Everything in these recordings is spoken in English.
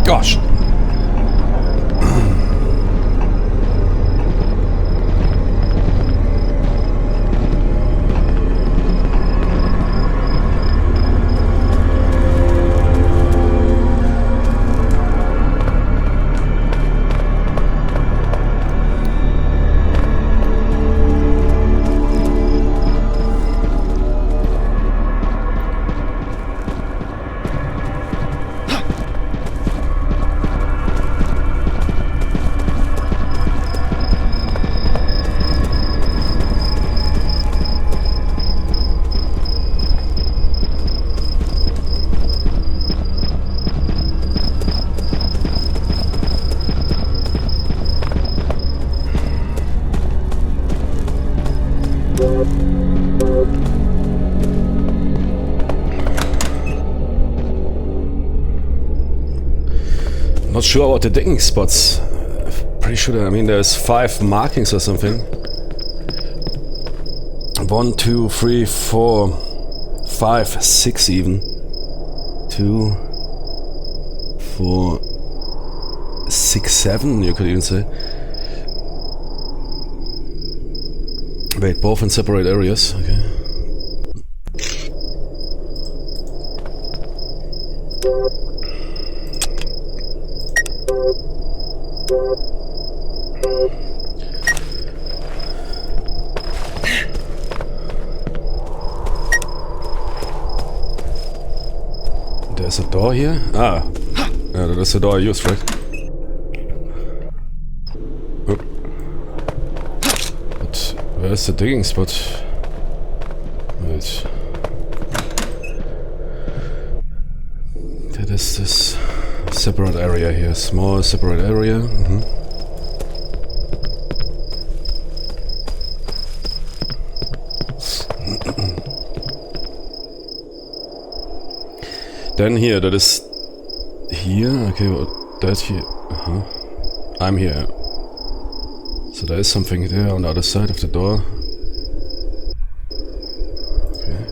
Gosh. Not sure about the digging spots. Pretty sure that, I mean, there's 5 markings or something. 1, 2, 3, 4, 5, 6 even. 2, 4, 6, 7 you could even say. Wait, both in separate areas, okay. There's a door here? Ah. Yeah, that's the door I used, right? Oh. But where's the digging spot? Wait. That is this separate area here. Small separate area. Then here, that is here. Okay, well, that here. I'm here. So there is something there on the other side of the door. Okay.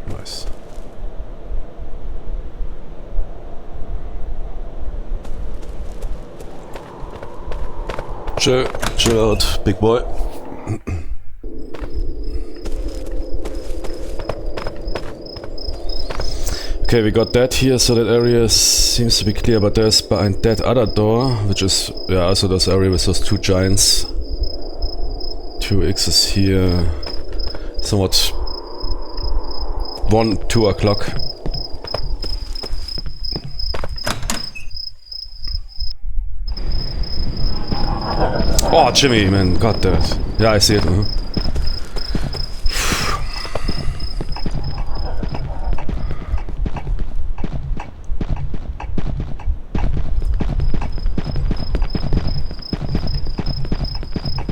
Nice. Chill out, big boy. Okay, we got that here, so that area seems to be clear, but there's behind that other door, which is, yeah, also this area with those 2 giants. 2 X's here. Somewhat 1, 2 o'clock. Oh, Jimmy, man, got that. Yeah, I see it.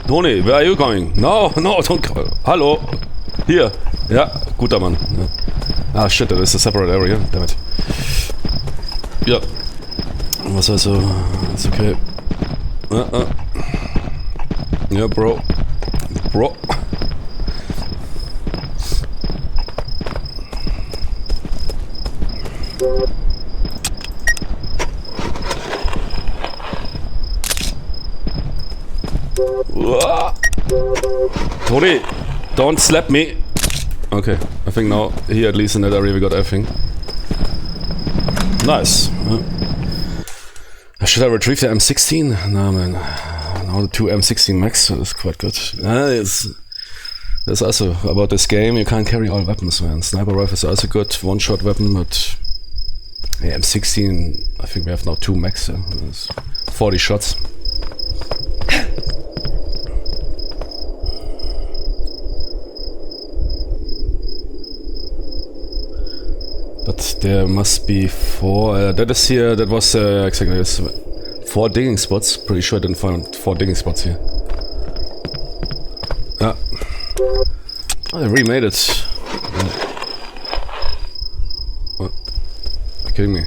Tony, where are you going? No, don't go. Hello. Here. Ja, guter Mann. Ja. Ah, shit, that is a separate area. Damn it. Ja. Was also... It's okay. Yeah, bro. Bro. Tony, don't slap me. Okay, I think now here at least in that area we got everything. Nice. Should I retrieve the M16? No, man. Now the 2 M16 max is quite good. That's also about this game. You can't carry all weapons, man. Sniper rifles are also good, one-shot weapon, but yeah, M16. I think we have now 2 max. 40 shots. But there must be 4. That is here. That was exactly this. 4 digging spots. Pretty sure I didn't find 4 digging spots here. Ah. Oh, they remade it. What? Are you kidding me?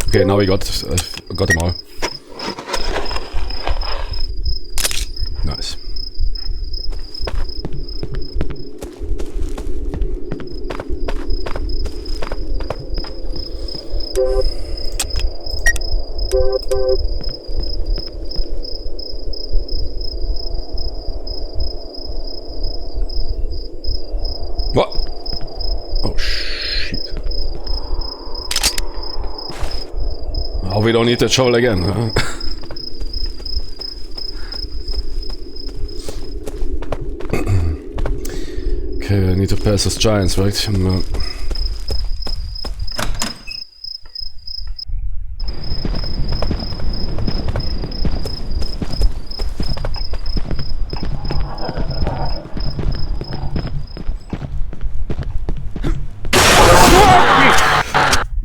Okay, now we got them all. Nice. What? Oh shit. Oh, we don't need that shovel again, huh? Okay, I need to pass those giants, right?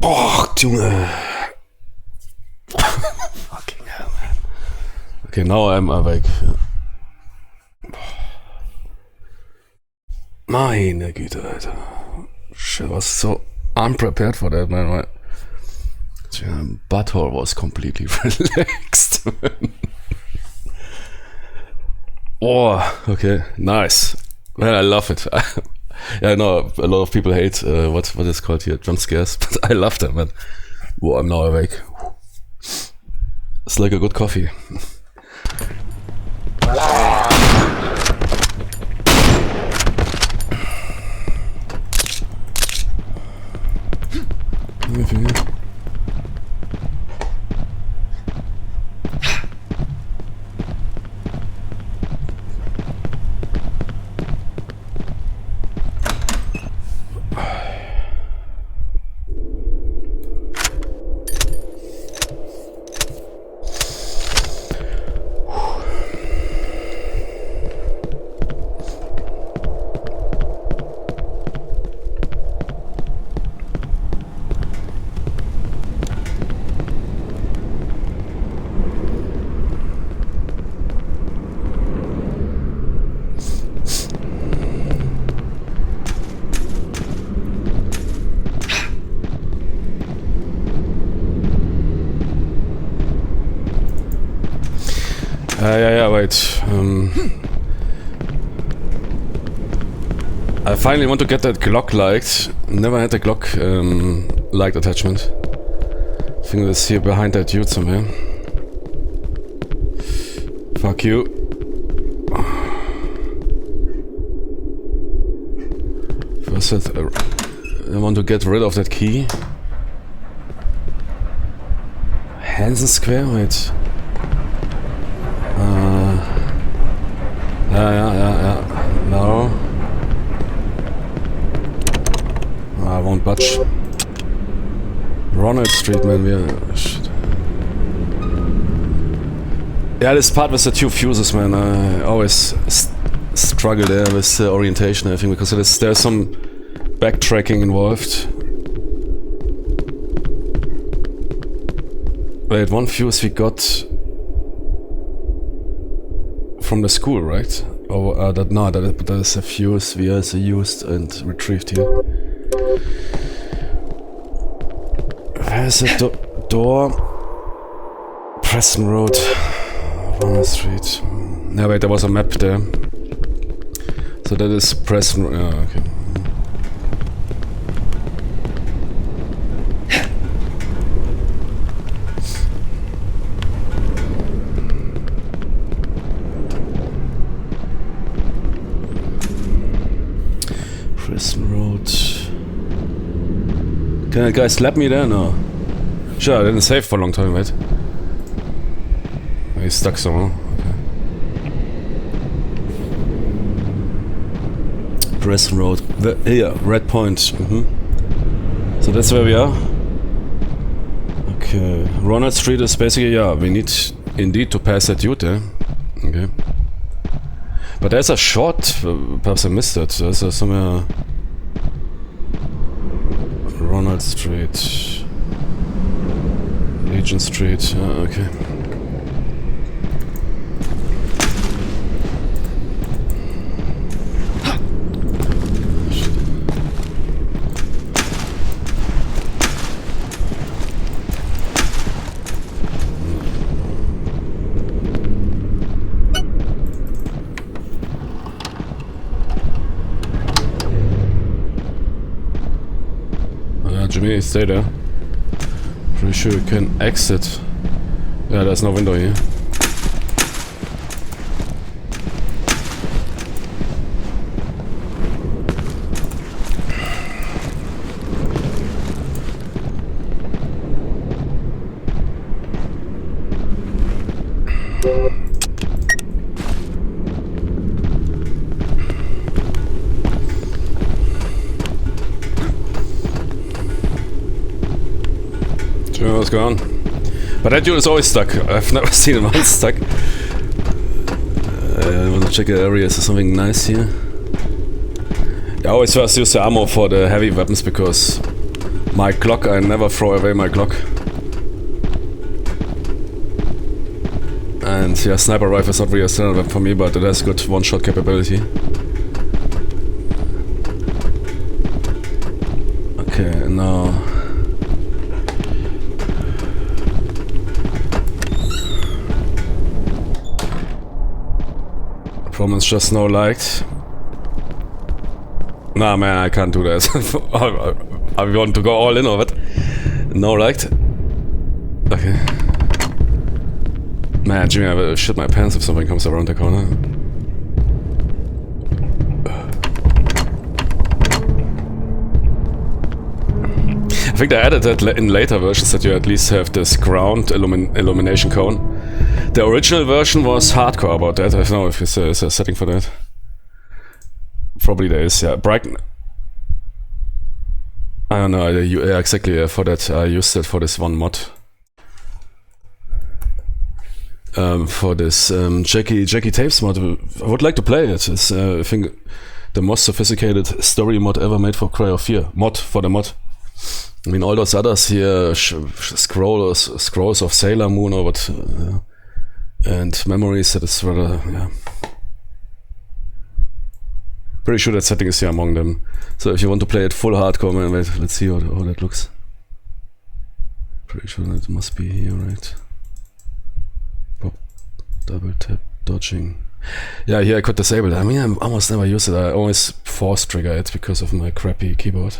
Oh, Junge. Fucking hell, man. Okay, now I'm awake. Meine Güte, Alter. Shit, I was so unprepared for that, man. My butthole was completely relaxed. Oh, okay, nice. Man, I love it. Yeah, I know a lot of people hate what is called here jump scares, but I love them, man. Whoa, I'm now awake. It's like a good coffee. Anything here? Yeah, wait. I finally want to get that Glock liked. Never had a Glock liked attachment. I think it's here behind that dude somewhere. Fuck you. First, I want to get rid of that key. Hansen Square? Wait. Yeah. No. I won't budge. Ronald Street, man. Shit. Yeah, this part with the 2 fuses, man. I always struggle there with the orientation, I think, because there's some backtracking involved. Wait, 1 fuse we got from the school, right? Oh, that is a fuse we also used and retrieved here. Where's the door? Preston Road, Warner Street. No, wait, there was a map there. So that is Preston. Okay. Preston Road. Can that guy slap me there? No. Sure, I didn't save for a long time, right? He's stuck somewhere. Okay. Dresden Road. Here, Red Point. So that's where we are. Okay. Ronald Street is basically, yeah, we need indeed to pass that dude there. Okay. But there's a short, perhaps I missed it. There's somewhere... Ronald Street. Legion Street, okay. Jimmy, stay there. Pretty sure you can exit. Yeah, there's no window here. What's going on? But that dude is always stuck. I've never seen him unstuck. I want to check the area. Is there something nice here? I always first use the ammo for the heavy weapons because my Glock, I never throw away my Glock. And yeah, sniper rifle is not really a standard weapon for me, but it has good one-shot capability. Okay, now... Performance just no liked. Nah man, I can't do that. I want to go all in or what? No liked. Okay. Man, Jimmy, I will shit my pants if something comes around the corner. I think they added that in later versions that you at least have this ground illumination cone. The original version was hardcore about that. I don't know if there's a setting for that. Probably there is, yeah. Brighten. I don't know, yeah, exactly, for that. I used it for this one mod. For this Jackie Tapes mod. I would like to play it. It's, I think, the most sophisticated story mod ever made for Cry of Fear. Mod for the mod. I mean, all those others here, scrolls of Sailor Moon or what, and memories, that is rather, yeah. Pretty sure that setting is here among them. So if you want to play it full hardcore, man, wait, let's see how that looks. Pretty sure that must be here, right? Pop, double tap, dodging. Yeah, here I could disable it. I mean, I almost never use it. I always force trigger it because of my crappy keyboard.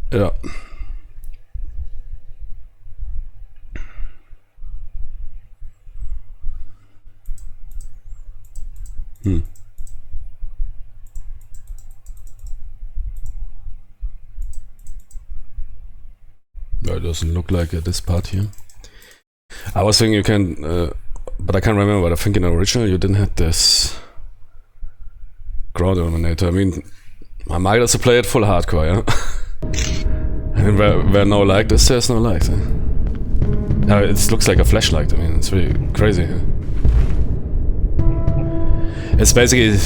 Yeah. No, it doesn't look like this part here. I was thinking you can, but I can't remember, but I think in the original you didn't have this ground illuminator. I mean, I might also play it full hardcore, yeah? I mean, where no light is, there's no light. It looks like a flashlight, I mean, it's really crazy. It's basically,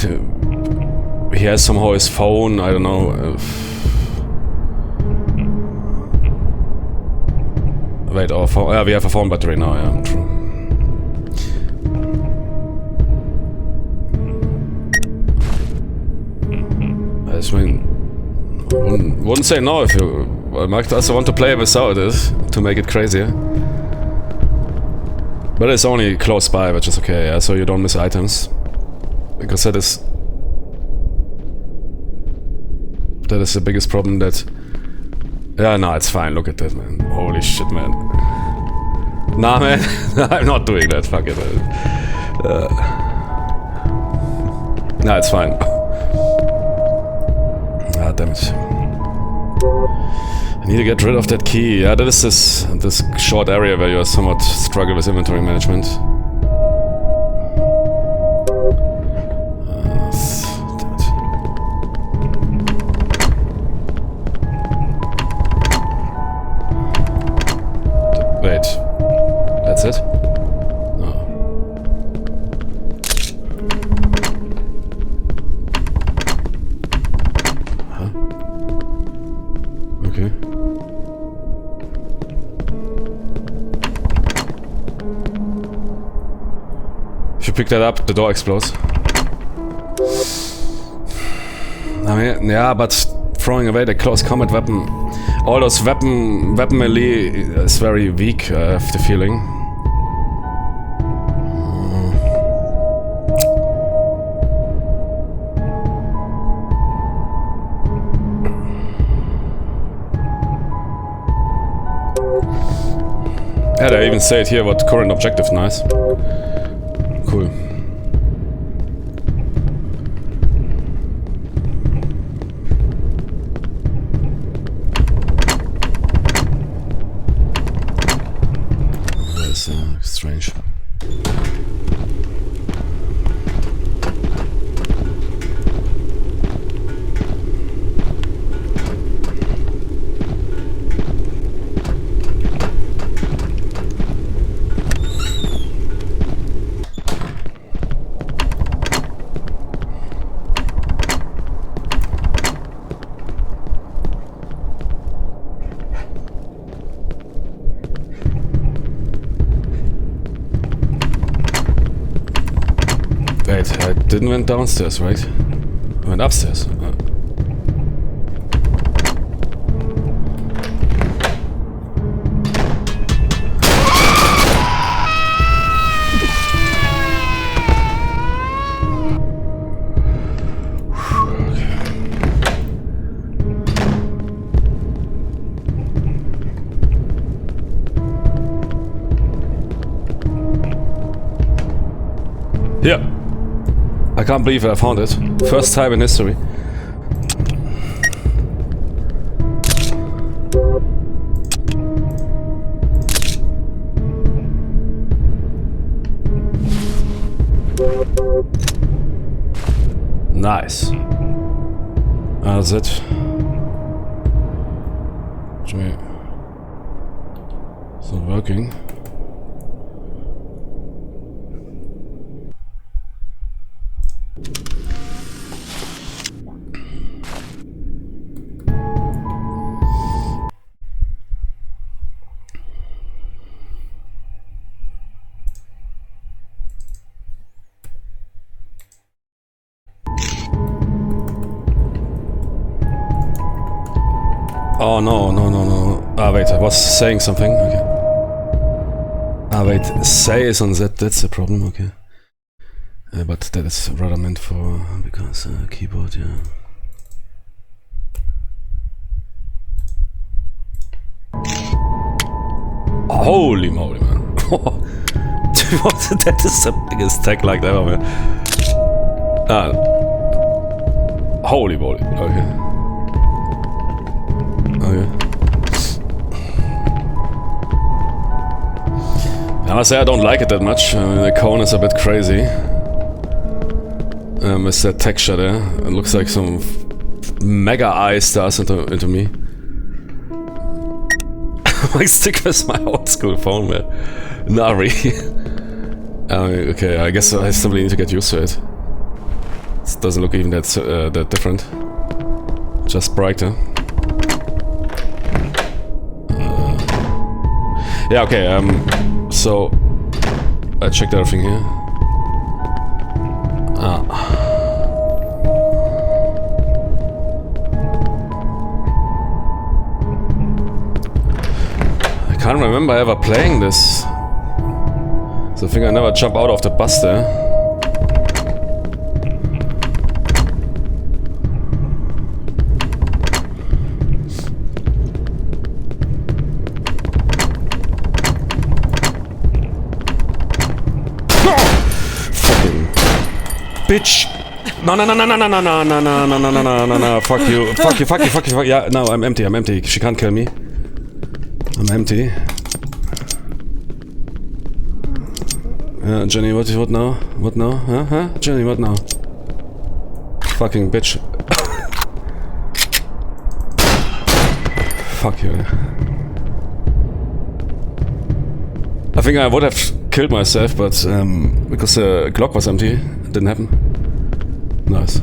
he has somehow his phone, I don't know. Wait, our phone, yeah, we have a phone battery now, yeah, true. I mean, wouldn't say no if you might also want to play without it, to make it crazier. But it's only close by, which is okay, yeah, so you don't miss items. Because that is the biggest problem that... Yeah, no, it's fine, look at that, man. Holy shit, man. Nah, man, I'm not doing that, fuck it. Nah, it's fine. Ah, damn it. I need to get rid of that key. Yeah, that is this short area where you somewhat struggle with inventory management. That's it? Oh. Huh? Okay. If you pick that up, the door explodes. I mean, yeah, but throwing away the close combat weapon, all those weapon melee is very weak, I have the feeling. Yeah, they even say it here, what current objective, nice. Cool. That's strange. Wait, I didn't went downstairs, right? I went upstairs. Yeah. I can't believe I found it. First time in history. Nice. That's it. It's not working. Oh no, no, no, no. Ah wait, I was saying something, okay. Ah wait, say is on Z, that's the problem, okay. But that is rather meant for, because keyboard, yeah. Holy moly, man. That is the biggest tech like ever, man. Ah. Holy moly, okay. Okay. I must say I don't like it that much. The cone is a bit crazy. It's that texture there. It looks like some mega eye stars into me. I stick with my old school phone, man. Nari. Okay, I guess I simply need to get used to it. It doesn't look even that different. Just brighter. Yeah, okay, so I checked everything here. I can't remember ever playing this. So I think I never jump out of the bus there. Bitch! No, no, no, no, no, no, no, no, no, no, no, no, no, no, no, no, fuck you, fuck you, fuck you, fuck you, fuck you. Yeah, no, I'm empty. She can't kill me. I'm empty. Jenny, what now? What now? Huh? Jenny, what now? Fucking bitch. Fuck you. I think I would have killed myself, but because the Glock was empty, it didn't happen. Nice.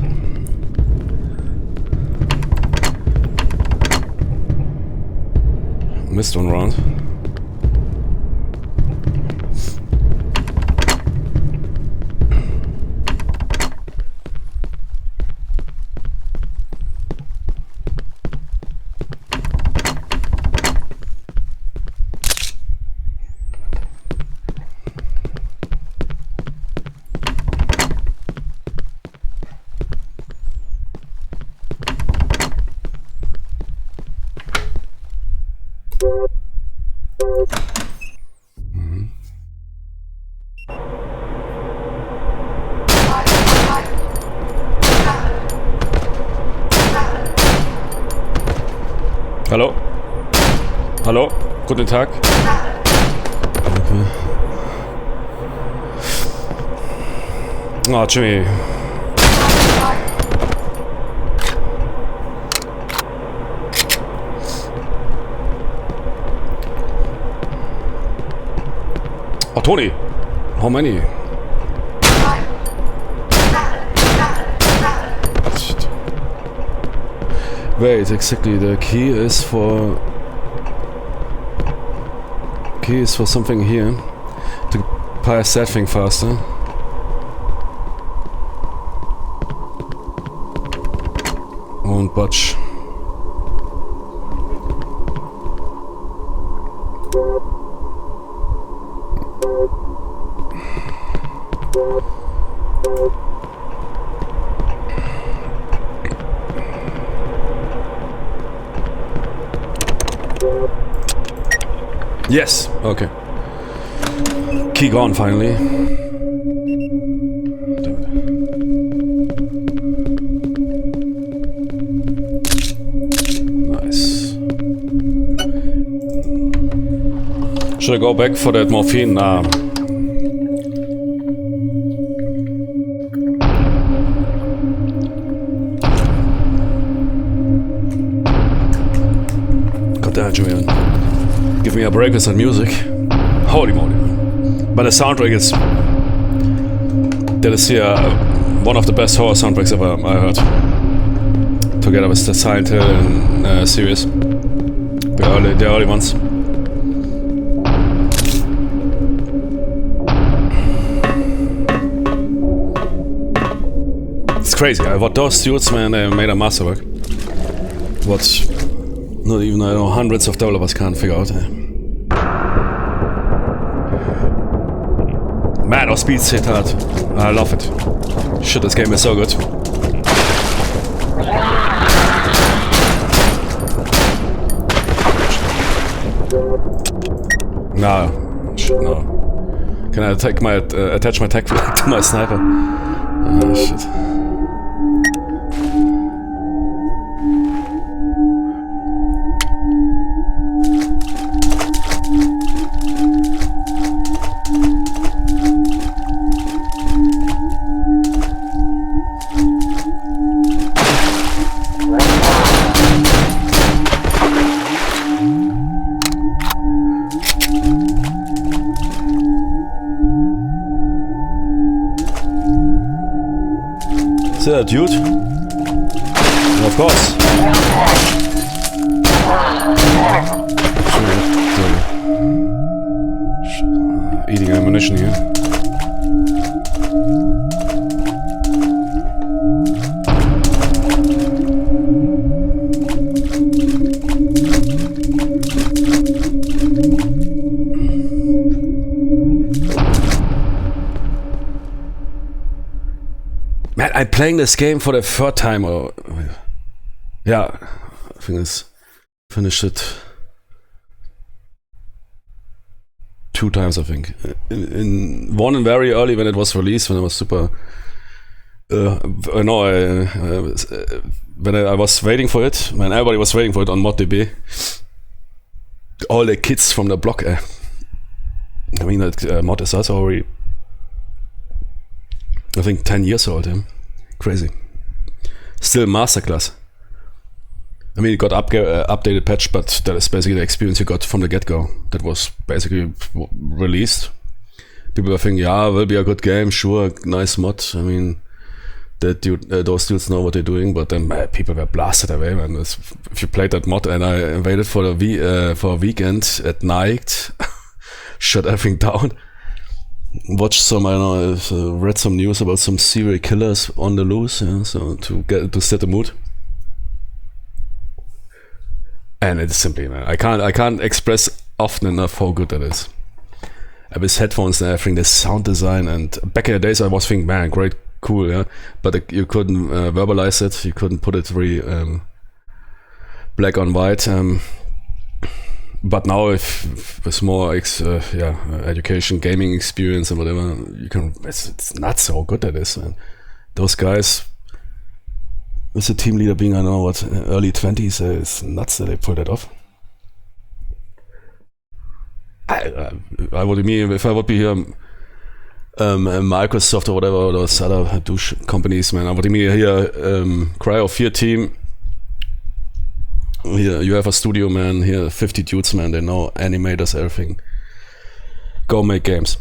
Missed one round. Hallo? Hallo? Guten Tag. Okay. Oh, Jimmy. Oh, Tony. How many? Shit. Wait, exactly. The key is for something here to pass that thing faster. Won't budge. Yes. Okay. Key gone finally. Nice. Should I go back for that morphine? Nah. God damn, Julian. Give me a break with that music. Holy moly. But the soundtrack is... That is one of the best horror soundtracks ever I heard. Together with the Silent Hill and series. The early ones. It's crazy. What those dudes, man, they made a masterwork. What... Not even, I know, hundreds of developers can't figure out. Man, our speeds hit hard. I love it. Shit, this game is so good. No. Shit, no. Can I attach my tech to my sniper? Oh, shit. Is that a dude? Of course. Eating ammunition here. Man, I'm playing this game for the third time. Yeah, I think I finished it 2 times, I think. In one very early when it was released, when it was super... when I was waiting for it, when everybody was waiting for it on ModDB. All the kids from the block. I mean, that mod is also already... I think 10 years old, yeah. Crazy. Still masterclass. I mean, it got updated patch, but that is basically the experience you got from the get-go. That was basically released. People were thinking, yeah, will be a good game, sure, nice mod. I mean, those dudes know what they're doing, but then people were blasted away, man. If you played that mod, and I waited for a weekend at night, shut everything down, watched some, I don't know, read some news about some serial killers on the loose, yeah, so to set the mood. And it's simply, man, I can't express often enough how good that is. With headphones and everything, the sound design, and back in the days I was thinking, man, great, cool, yeah, but you couldn't verbalize it, you couldn't put it very black on white. But now, if with more education, gaming experience, and whatever, you can. It's nuts how good that is, man. Those guys, with the team leader being, I don't know what, early 20s, it's nuts that they pulled that off. I would mean, if I would be here, Microsoft or whatever, or those other douche companies, man, I would mean here, Cryo 4 team. Here you have a studio, man. Here 50 dudes, man. They know animators, everything. Go make games.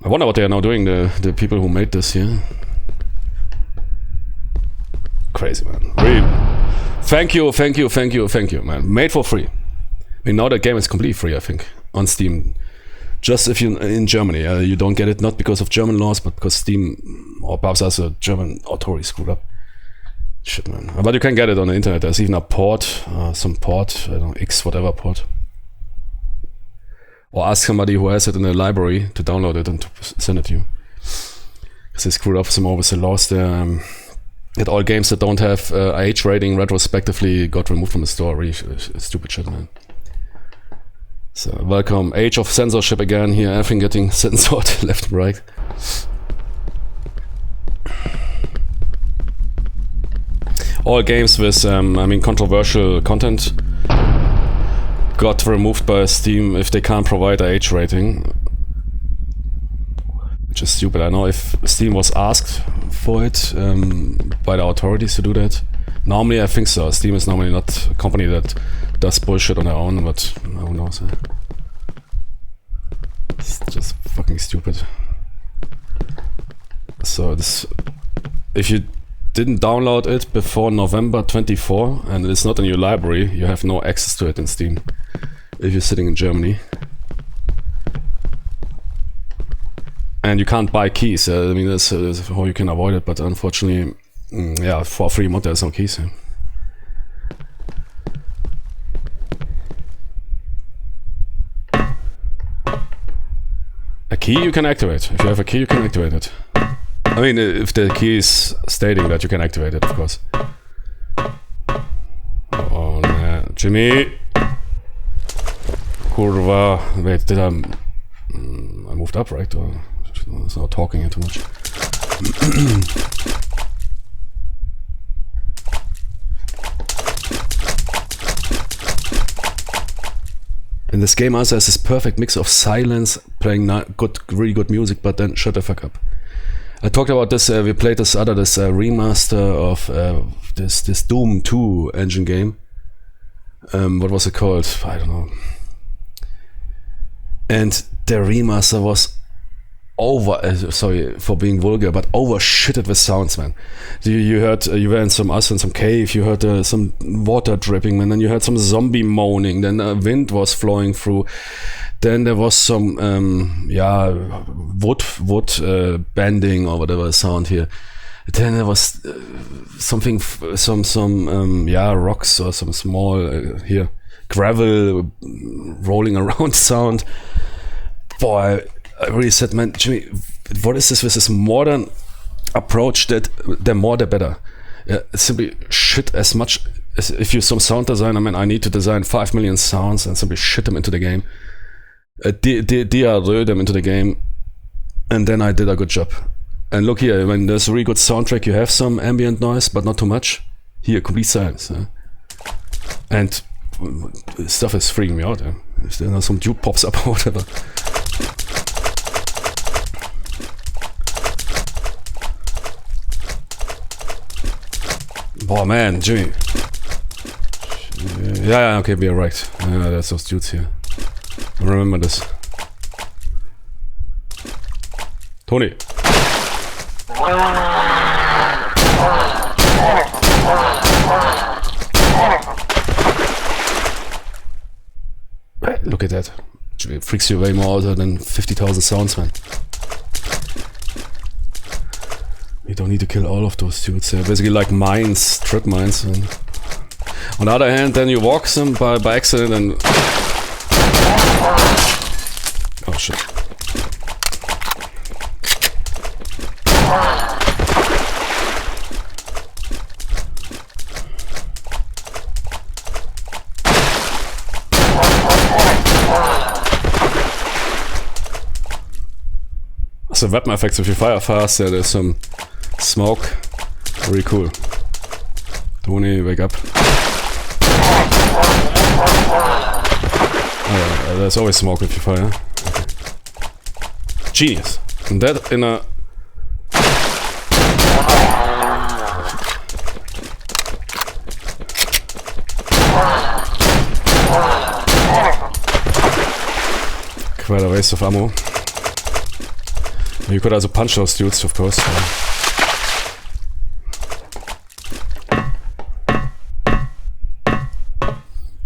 I wonder what they are now doing. The people who made this here. Crazy, man. Really. Thank you, man. Made for free. I mean, now the game is completely free, I think, on Steam. Just if you're in Germany, you don't get it, not because of German laws, but because Steam, or perhaps also German authorities screwed up. Shit, man. But you can get it on the internet. There's even a port, some port, I don't know, X whatever port. Or ask somebody who has it in the library to download it and to send it to you. Because they screwed up some more with the laws there. That all games that don't have age rating retrospectively got removed from the store. Really stupid shit, man. So, welcome. Age of censorship again here. Everything getting censored left and right. All games with, controversial content got removed by Steam if they can't provide an age rating. Which is stupid. I know if Steam was asked for it by the authorities to do that. Normally I think so. Steam is normally not a company that does bullshit on their own, but who knows. It's just fucking stupid. So this, if you didn't download it before November 24 and it's not in your library, you have no access to it in Steam if you're sitting in Germany. And you can't buy keys. I mean, that's how you can avoid it, but unfortunately, for free mod there's no keys. A key you can activate. If you have a key, you can activate it. I mean, if the key is stating that you can activate it, of course. Oh, nah. Jimmy! Kurva. Wait, did I moved up, right? Or I was not talking here too much. And this game also has this perfect mix of silence, playing really good music, but then shut the fuck up. I talked about this, we played this remaster of this Doom 2 engine game. What was it called? I don't know. And the remaster was sorry for being vulgar, but overshitted with sounds, man. You heard, you were in some cave, you heard some water dripping, man, then you heard some zombie moaning, then wind was flowing through, then there was some, wood bending or whatever sound here. Then there was some rocks or some small, gravel rolling around sound. Boy, I really said, man, Jimmy, what is this with this modern approach that the more the better? Simply shit as much as if you're some sound designer, man, I need to design 5 million sounds and simply shit them into the game. DRÖ them into the game, and then I did a good job. And look here, when there's a really good soundtrack, you have some ambient noise, but not too much. Here, complete silence. And stuff is freaking me out. If there some dude pops up or whatever. Oh man, Jimmy. Yeah, okay, we are right. Yeah, that's those dudes here. I remember this. Tony. Look at that. It freaks you way more out than 50,000 sounds, man. You don't need to kill all of those dudes. They're basically like mines, trip mines. And on the other hand, then you walk them by accident and... Oh shit. The weapon effects, if you fire fast, there's some smoke. Very cool. Tony, wake up. There's always smoke if you fire. Okay. Genius. And that in a... Quite a waste of ammo. You could also punch those dudes, of course.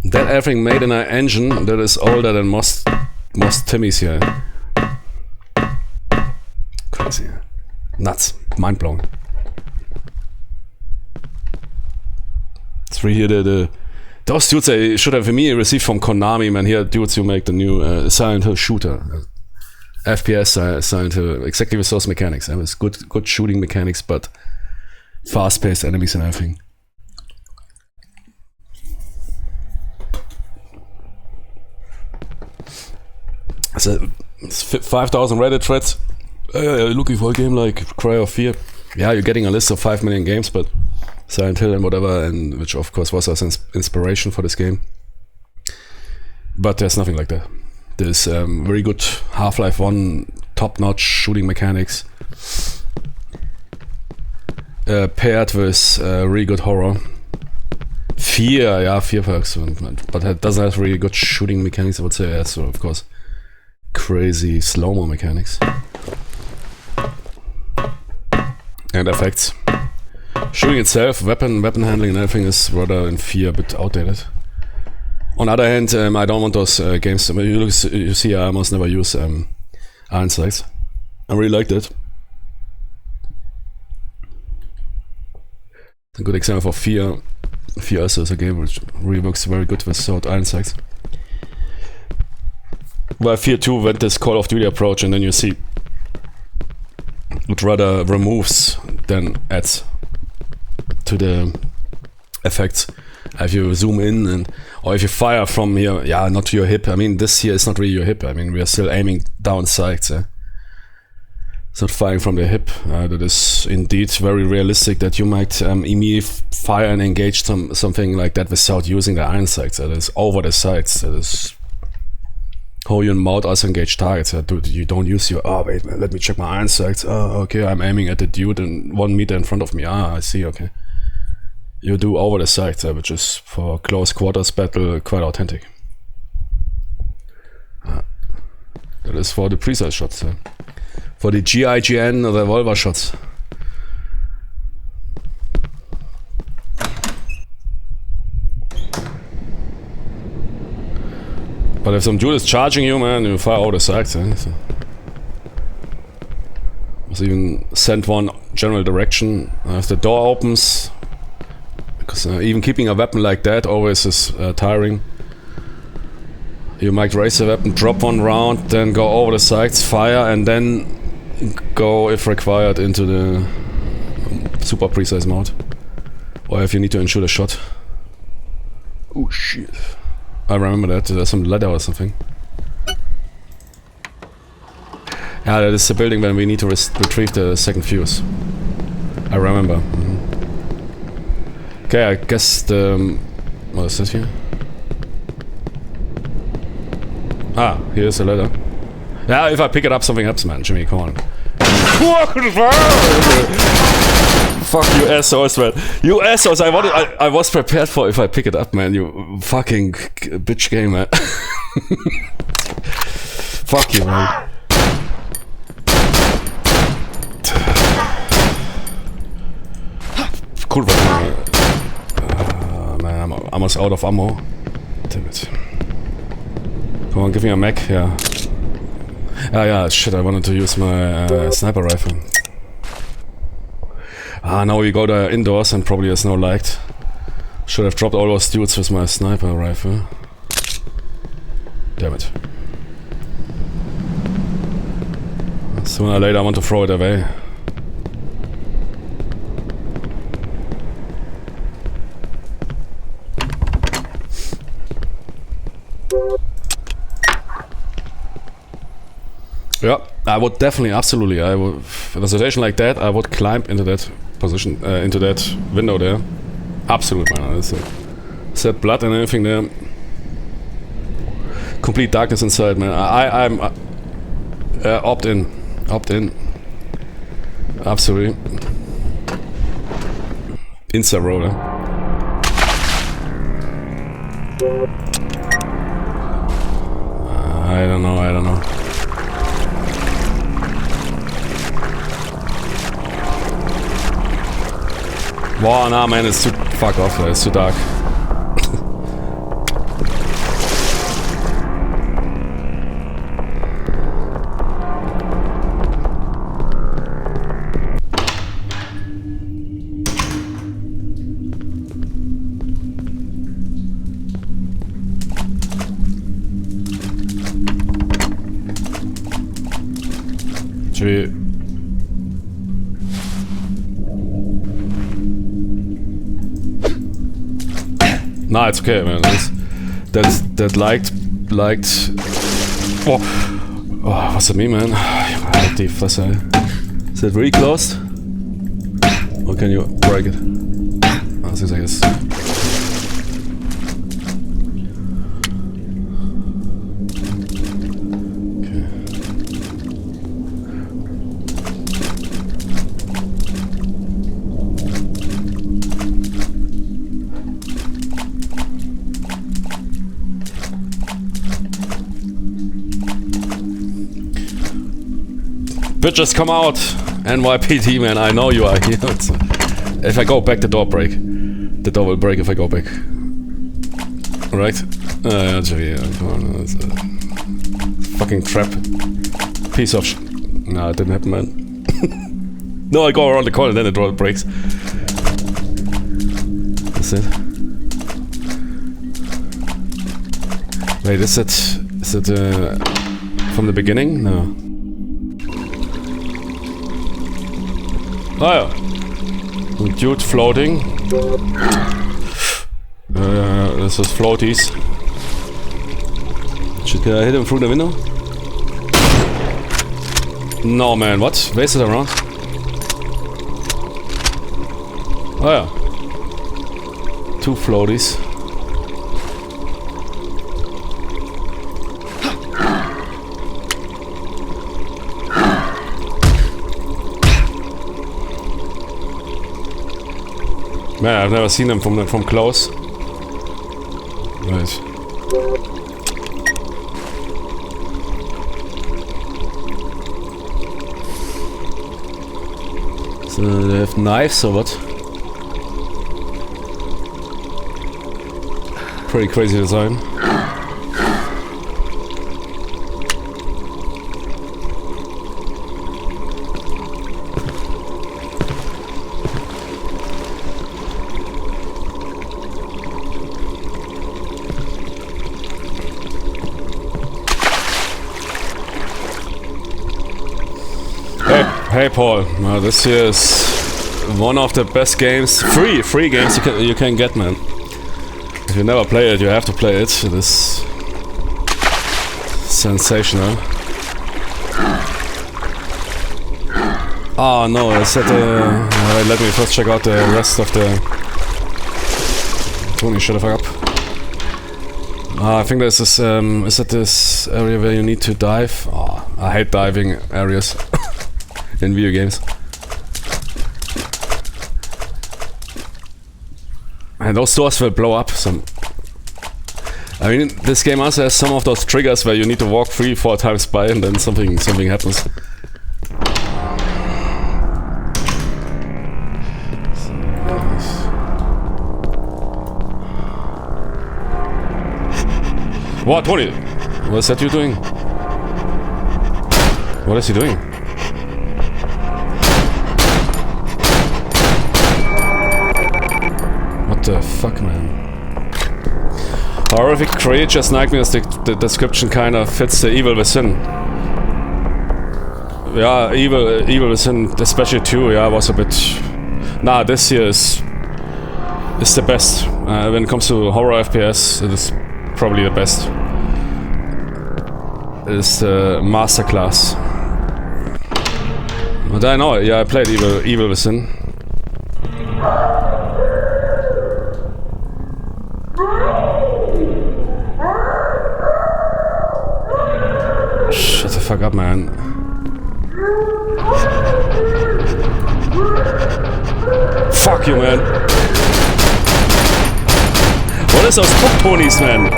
That everything made in an engine that is older than most Timmys here. Crazy. Nuts. Mind blown. It's really here those dudes they should have received from Konami, man. Here dudes who make the new Silent Hill shooter. FPS Silent Hill, exactly with those mechanics. It was good shooting mechanics, but fast-paced enemies and everything. So, 5,000 Reddit threads. Looking for a game like Cry of Fear. Yeah, you're getting a list of 5 million games, but Silent Hill and whatever, and which of course was as inspiration for this game. But there's nothing like that. There's very good Half-Life 1 top-notch shooting mechanics paired with really good horror. Fear perks, but it doesn't have really good shooting mechanics, I would say. So of course, crazy slow-mo mechanics and effects. Shooting itself, weapon handling and everything is rather in Fear a bit outdated. On the other hand, I don't want those games. You see, I almost never use iron sights. I really liked it. It's a good example for Fear. Fear also is a game which really works very good without iron sights. While Fear 2 went this Call of Duty approach, and then you see it rather removes than adds to the effects. If you zoom in or if you fire from here, yeah, not to your hip. I mean, this here is not really your hip. I mean, we are still aiming down sights. It's not firing from the hip. That is indeed very realistic that you might immediately fire and engage something like that without using the iron sights. That is over the sights. That is how you mount also engage targets. You don't use your, oh wait, let me check my iron sights. Oh, okay, I'm aiming at the dude 1 meter in front of me. I see, okay. You do over the sights, which is for close quarters battle quite authentic. That is for the precise shots. For the GIGN revolver shots. But if some dude is charging you, man, you fire over the sights. So. Must even send one general direction. If the door opens, because even keeping a weapon like that always is tiring. You might raise the weapon, drop one round, then go over the sights, fire, and then go, if required, into the super precise mode. Or if you need to ensure a shot. Oh shit. I remember that, there's some ladder or something. Yeah, that is the building when we need to retrieve the second fuse. I remember. Okay, I guess the... What is this here? Ah, here's the ladder. Yeah, if I pick it up, something happens, man. Jimmy, come on. Fuck you assholes, man. You assholes, I was prepared for if I pick it up, man. You fucking bitch game, man. Fuck you, man. Cool, man, I'm almost out of ammo. Damn it. Come on, give me a mech, yeah. Yeah, shit, I wanted to use my sniper rifle. Now we go to indoors and probably has no light. Should have dropped all those dudes with my sniper rifle. Damn it. Sooner or later I want to throw it away. Yeah, I would definitely, absolutely. I would, in a situation like that, I would climb into that position, into that window there. Absolutely, man. It's that blood and everything there. Complete darkness inside, man. I'm opt in, absolutely. Insta roller. I don't know. Wow, nah, man, it's too... Fuck off, it's too dark. Should we... Nah, it's okay, man. That liked. Oh, what's it mean, man? Halt die Fresse. Is it really closed? Or can you break it? Oh, seems like it's. Bitches, come out! NYPD, man, I know you are here. If I go back, the door break. The door will break if I go back. Right? Yeah, come on. It's a fucking trap. Piece of Nah, it didn't happen, man. No, I go around the corner, then the door breaks. That's it. Wait, is it from the beginning? No. Oh yeah. Dude floating. This is floaties. Should I hit him through the window? No, man, what? Wasted a round? Oh yeah. 2 floaties. Man, I've never seen them from close. Right. So they have knives or what? Pretty crazy design. Hey Paul, this here is one of the best games, free games you can get, man. If you never play it, you have to play it. It is sensational. Oh no, it's at let me first check out the rest of the... Tony, shut the fuck up. I think there's this, is that this area where you need to dive? Oh, I hate diving areas. in video games. And those doors will blow up. I mean, this game also has some of those triggers where you need to walk 3-4 times by and then something happens. What, Tony? What is that you doing? What is he doing? What the fuck, man? Horrific creatures, nightmares, the description kind of fits the Evil Within. Yeah, Evil Within, especially 2, yeah, was a bit... Nah, this here is the best. When it comes to horror FPS, it is probably the best. It is the masterclass. But I know, yeah, I played Evil Within. Shut the fuck up, man. Fuck you, man. What is those Pop Tonys, man?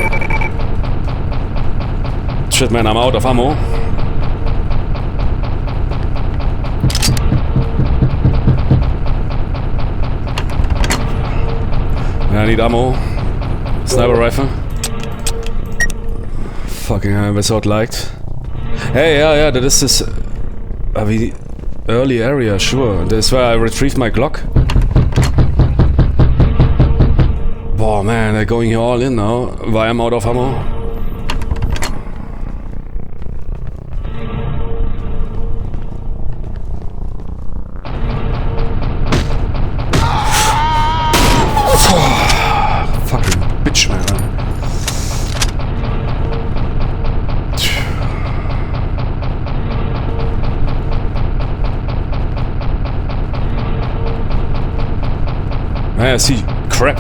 Shit, man, I'm out of ammo. I need ammo. Sniper rifle. Fucking hell, without light. Hey, yeah, that is this early area, sure. That's where I retrieved my Glock. Boah, man, they're going here all in now. Why I'm out of ammo? Fucking bitch, man. Man, I see crap.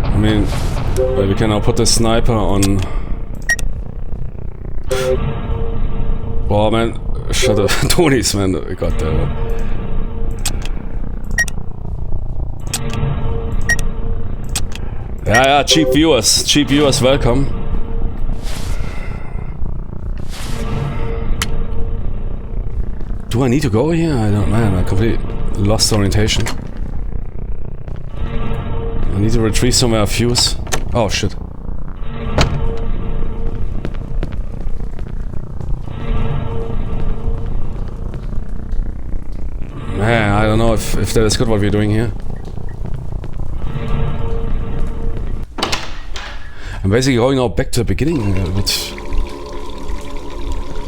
I mean, we can now put the sniper on. Oh man, shut up, Tonys, man. We got the. Yeah, cheap viewers, welcome. Do I need to go here? I don't, man, I completely lost orientation. I need to retrieve somewhere a fuse. Oh shit. Man, I don't know if that is good what we're doing here. I'm basically going now back to the beginning.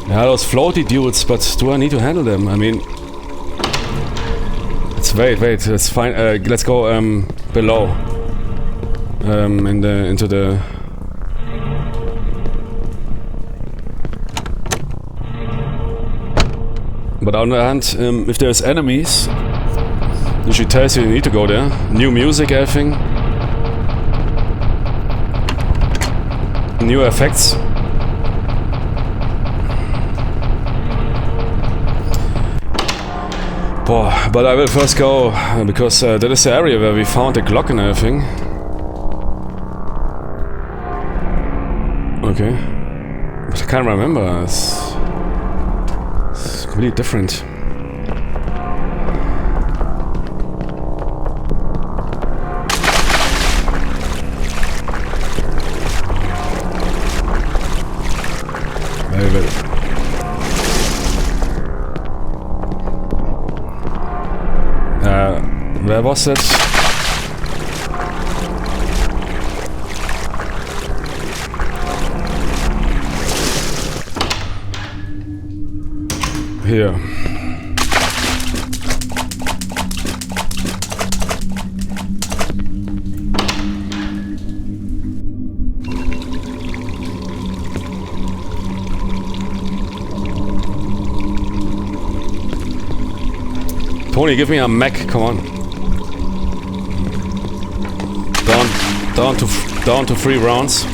Yeah, those floaty dudes, but do I need to handle them? I mean... Wait, let's find... let's go below. Into the... But on the other hand, if there's enemies, usually tells you need to go there. New music, everything. New effects. Boah, but I will first go, because that is the area where we found the Glock and everything. Okay. But I can't remember. It's completely different. Where was it? Here. Tony, give me a mech, come on. Down to 3 rounds.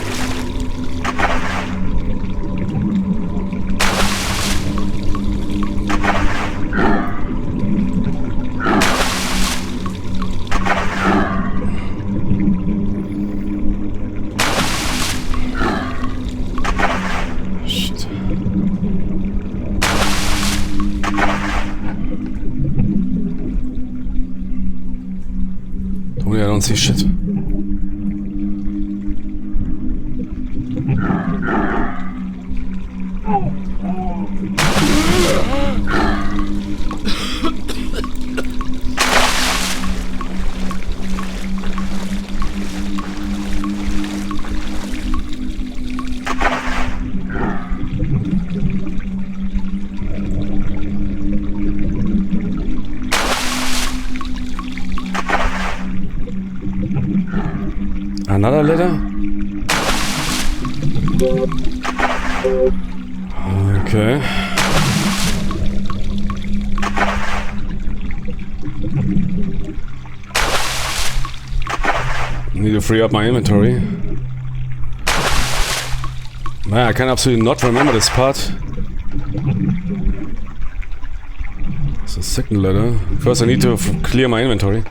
see shit. Another letter? Okay. Need to free up my inventory. Man, I can absolutely not remember this part. It's the second letter. First I need to clear my inventory.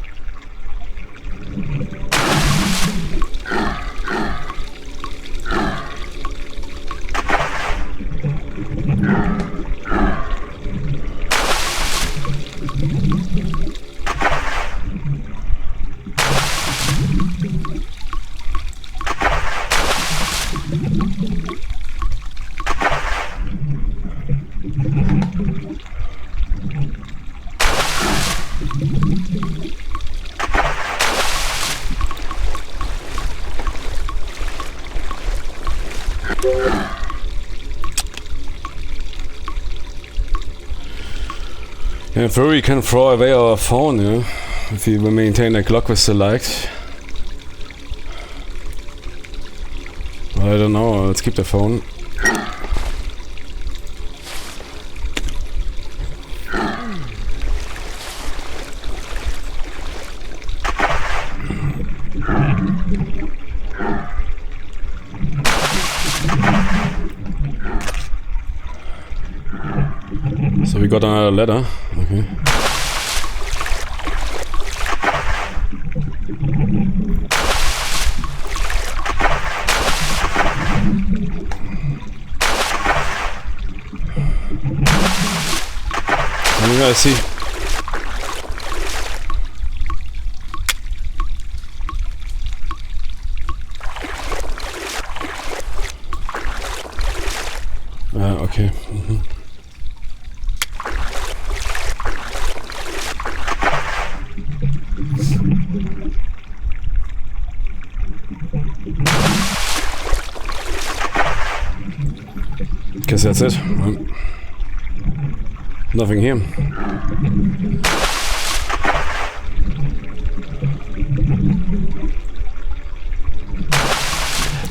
In theory, we can throw away our phone, yeah? If we maintain a clock with select. I don't know, let's keep the phone. So we got another letter, okay. We gotta see. Okay. Guess that's it. Nothing here.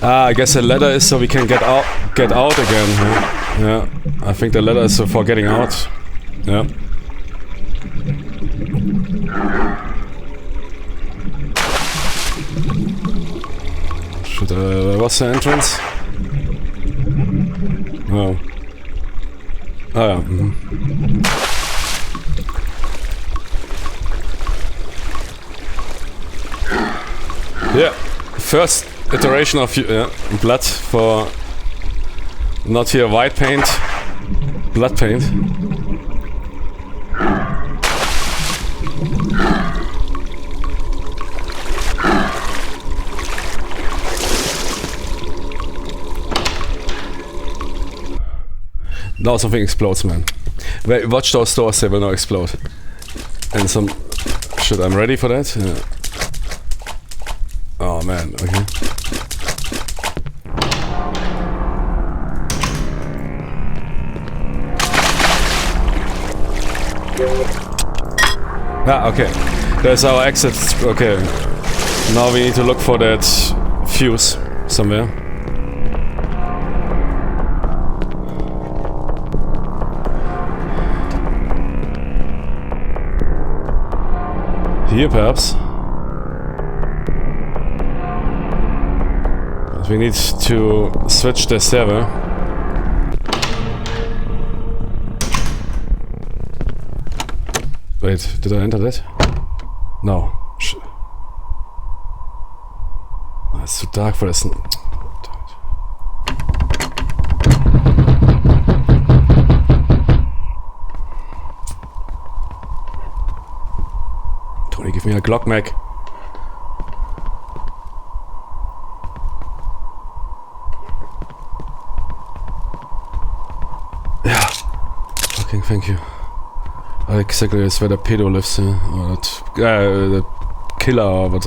I guess the ladder is so we can get out again. Yeah, I think the ladder is for getting out. Yeah. What's the entrance? Oh. Oh yeah. Yeah. First iteration of blood for not here white paint, blood paint. Now something explodes, man. Wait, watch those doors, they will not explode. And some shit, I'm ready for that. Yeah. Oh man, okay. Ah, okay. There's our exit. Okay. Now we need to look for that fuse somewhere. Here, perhaps. But we need to switch the server. Wait, did I enter that? No. Oh, it's too dark for this. Tony, give me a Glock mag. fucking thank you. Exactly, it's where the pedo lives, or the killer, or what.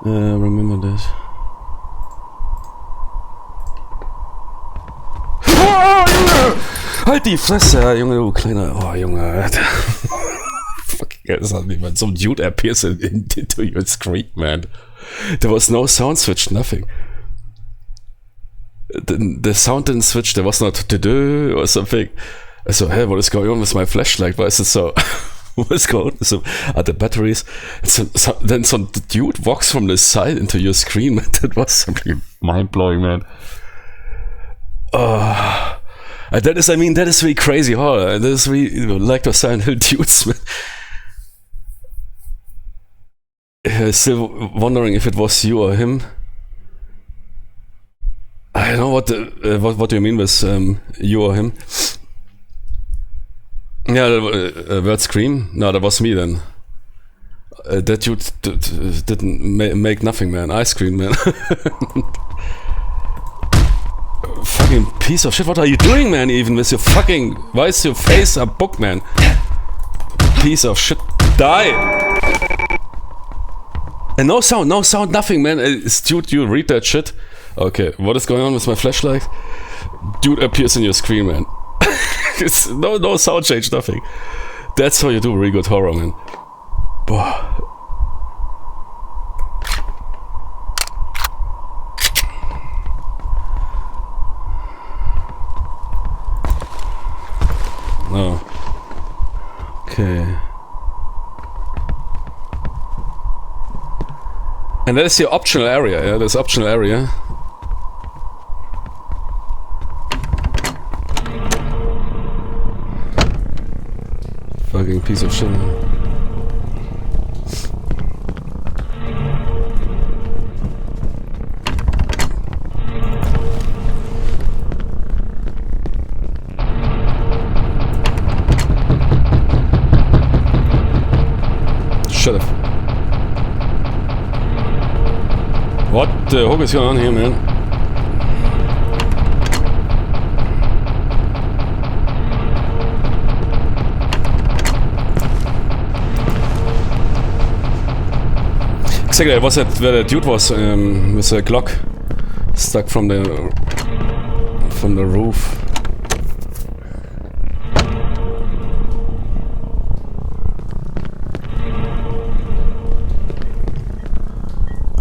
Remember this. Oh, Junge! Halt die Fresse, Junge, du kleiner. Oh, Junge, Alter. Fucking it's not even some dude appears into your screen, man. There was no sound switch, nothing. The sound didn't switch, there was not to-do or something. I said, hey, what is going on with my flashlight? Why is it so... What's going on? So, are the batteries? Then some dude walks from the side into your screen, man. That was something mind-blowing, man. That is really crazy horror. That is really like the Silent Hill dudes, man. Still wondering if it was you or him. I don't know what do you mean with you or him? Yeah, word scream? No, that was me then. That dude didn't make nothing, man. I screamed, man. Fucking piece of shit. What are you doing, man? Even with your fucking... Why is your face a book, man? Piece of shit. Die! And no sound, nothing, man. Dude, you read that shit? Okay, what is going on with my flashlight? Dude appears in your screen, man. It's no sound change, nothing. That's how you do really good horror, man. Boah. No. Okay. And that is your optional area, yeah? There's optional area. Fucking piece of shit. Shut up. What the hook is going on here, man? Exactly, it was that where the dude was with a Glock stuck from the roof.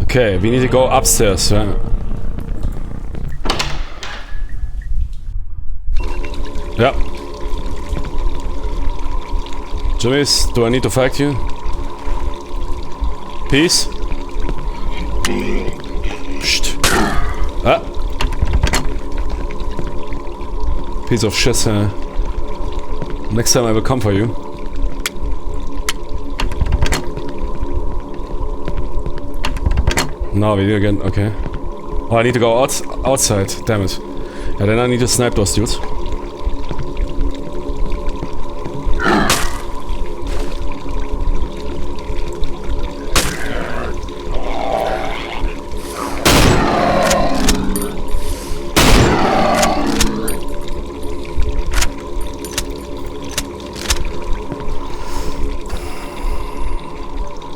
Okay, we need to go upstairs, right? Yeah. Jimmy's, do I need to fight you? Peace? Psst. Ah. Piece of shit, next time I will come for you. No, we do again, okay. Oh, I need to go outside, damn it. Yeah, then I need to snipe those dudes.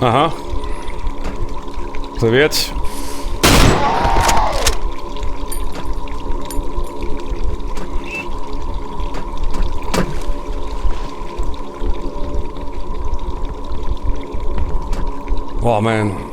Aha. Serviert. Oh man.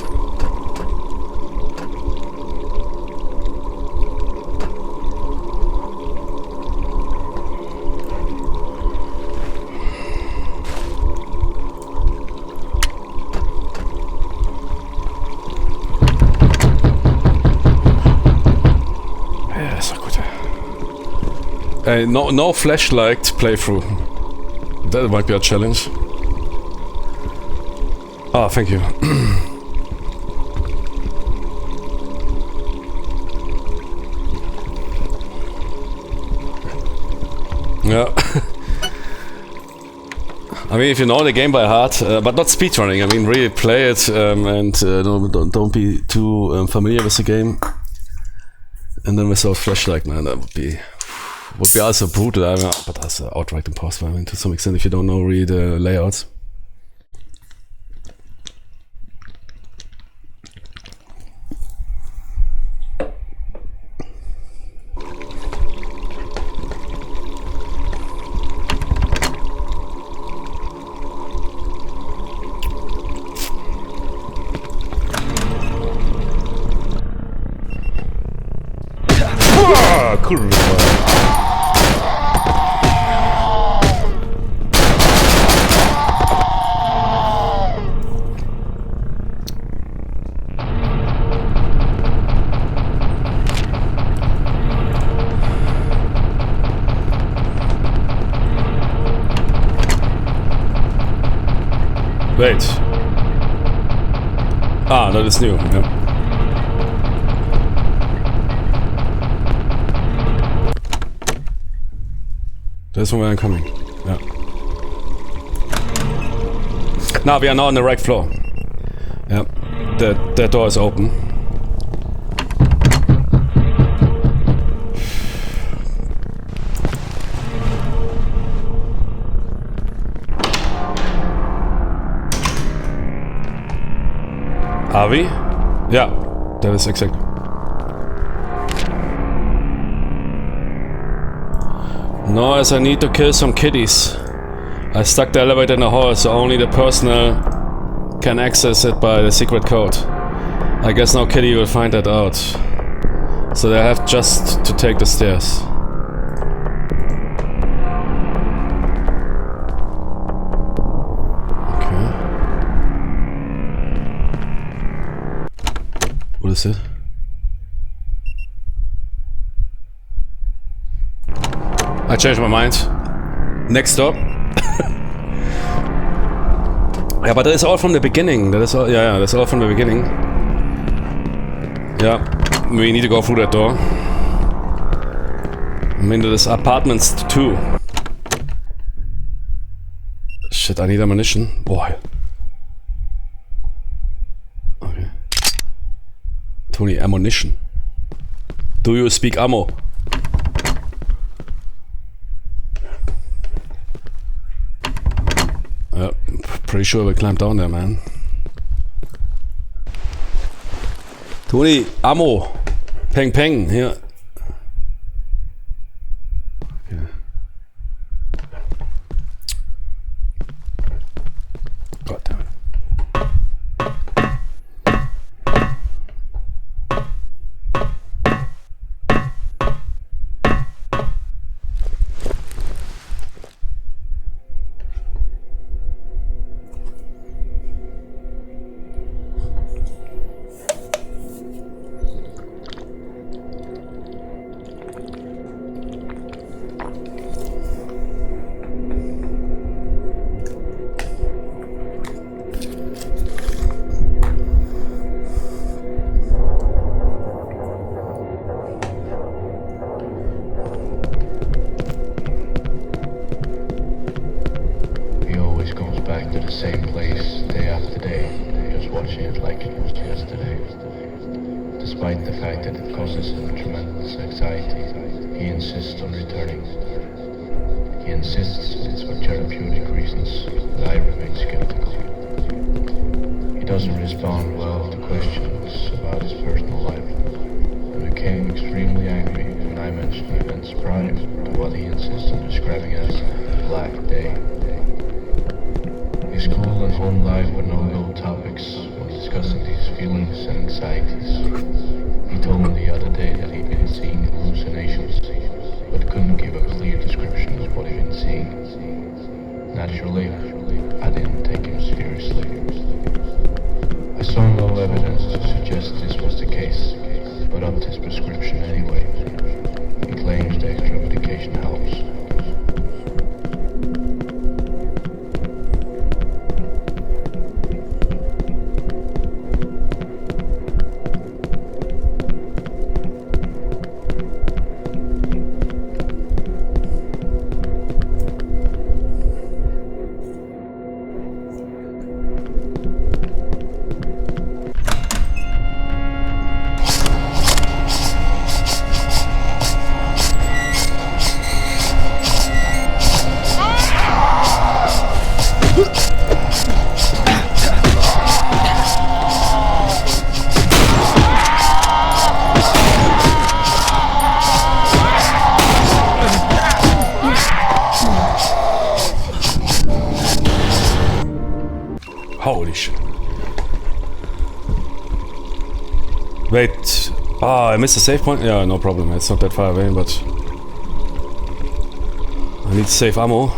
No flashlight playthrough. That might be a challenge. Ah, thank you. Yeah. I mean, if you know the game by heart, but not speedrunning. I mean, really play it and don't be too familiar with the game. And then without flashlight, man, that would be also brutal. I mean, but that's outright impossible. I mean, to some extent, if you don't know really the layouts. Wait. Ah, that is new. Yeah. That's from where I'm coming. Yeah. Now we are now on the right floor. Yeah. The door is open. Are we? Yeah, that is exactly. No, as I need to kill some kitties. I stuck the elevator in the hall, so only the personnel can access it by the secret code. I guess no kitty will find that out. So they have just to take the stairs. Okay. What is it? I changed my mind. Next door. Yeah, but that is all from the beginning. That is all. Yeah, that's all from the beginning. Yeah, we need to go through that door. I mean, that is apartments 2. Shit, I need ammunition. Boy. Okay. Tony, ammunition. Do you speak ammo? Pretty sure we climbed down there, man. Tony, ammo. Peng peng, here. Okay. God damn it. Holy shit. Wait. Ah, I missed a save point? Yeah, no problem. It's not that far away, but... I need to save ammo.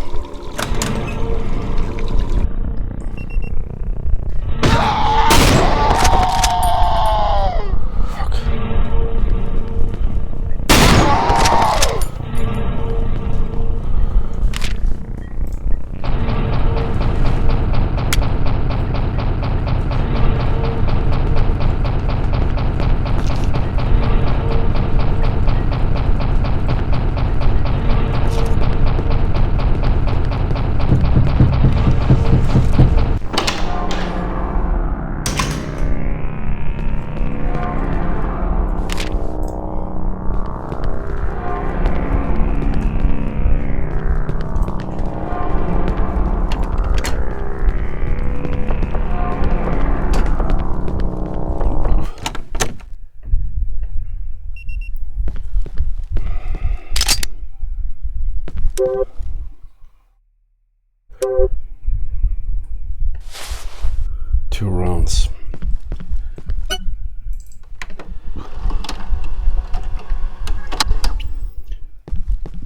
Two rounds.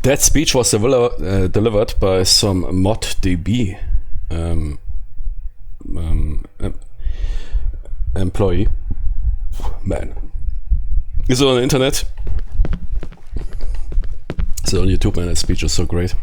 That speech was delivered by some ModDB employee. Man. Is it on the internet? Is it on YouTube, man? That speech is so great.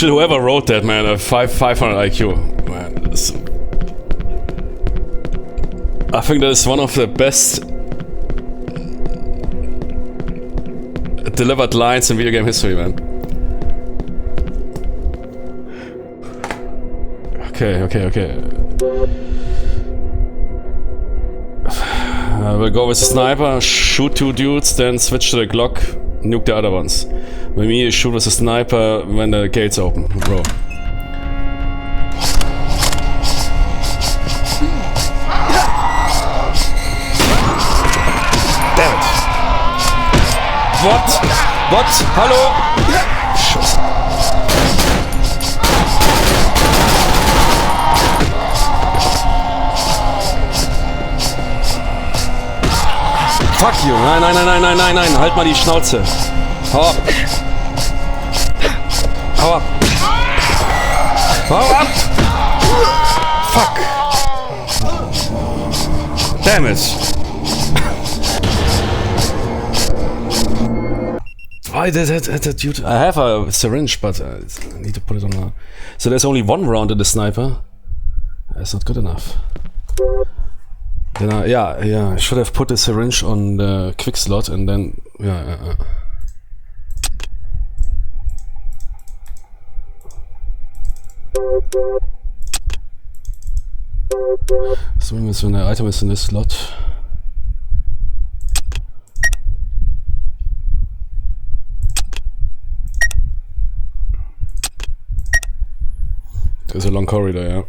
Whoever wrote that, man, a 500 IQ, man. I think that is one of the best delivered lines in video game history, man. Okay. We'll go with the sniper, shoot two dudes, then switch to the Glock, nuke the other ones. With me, you shoot with a sniper when the gates open, bro. Damn it. What? Hallo? Scheiße. Fuck you. Nein. Halt mal die Schnauze. Hau ab. Hau ab! Fuck! Damn it! Why that dude? I have a syringe, but I need to put it on a... So there's only one round in the sniper. That's not good enough. Then I should have put the syringe on the quick slot and then... Yeah. So when the item is in this slot. There's a long corridor, yeah.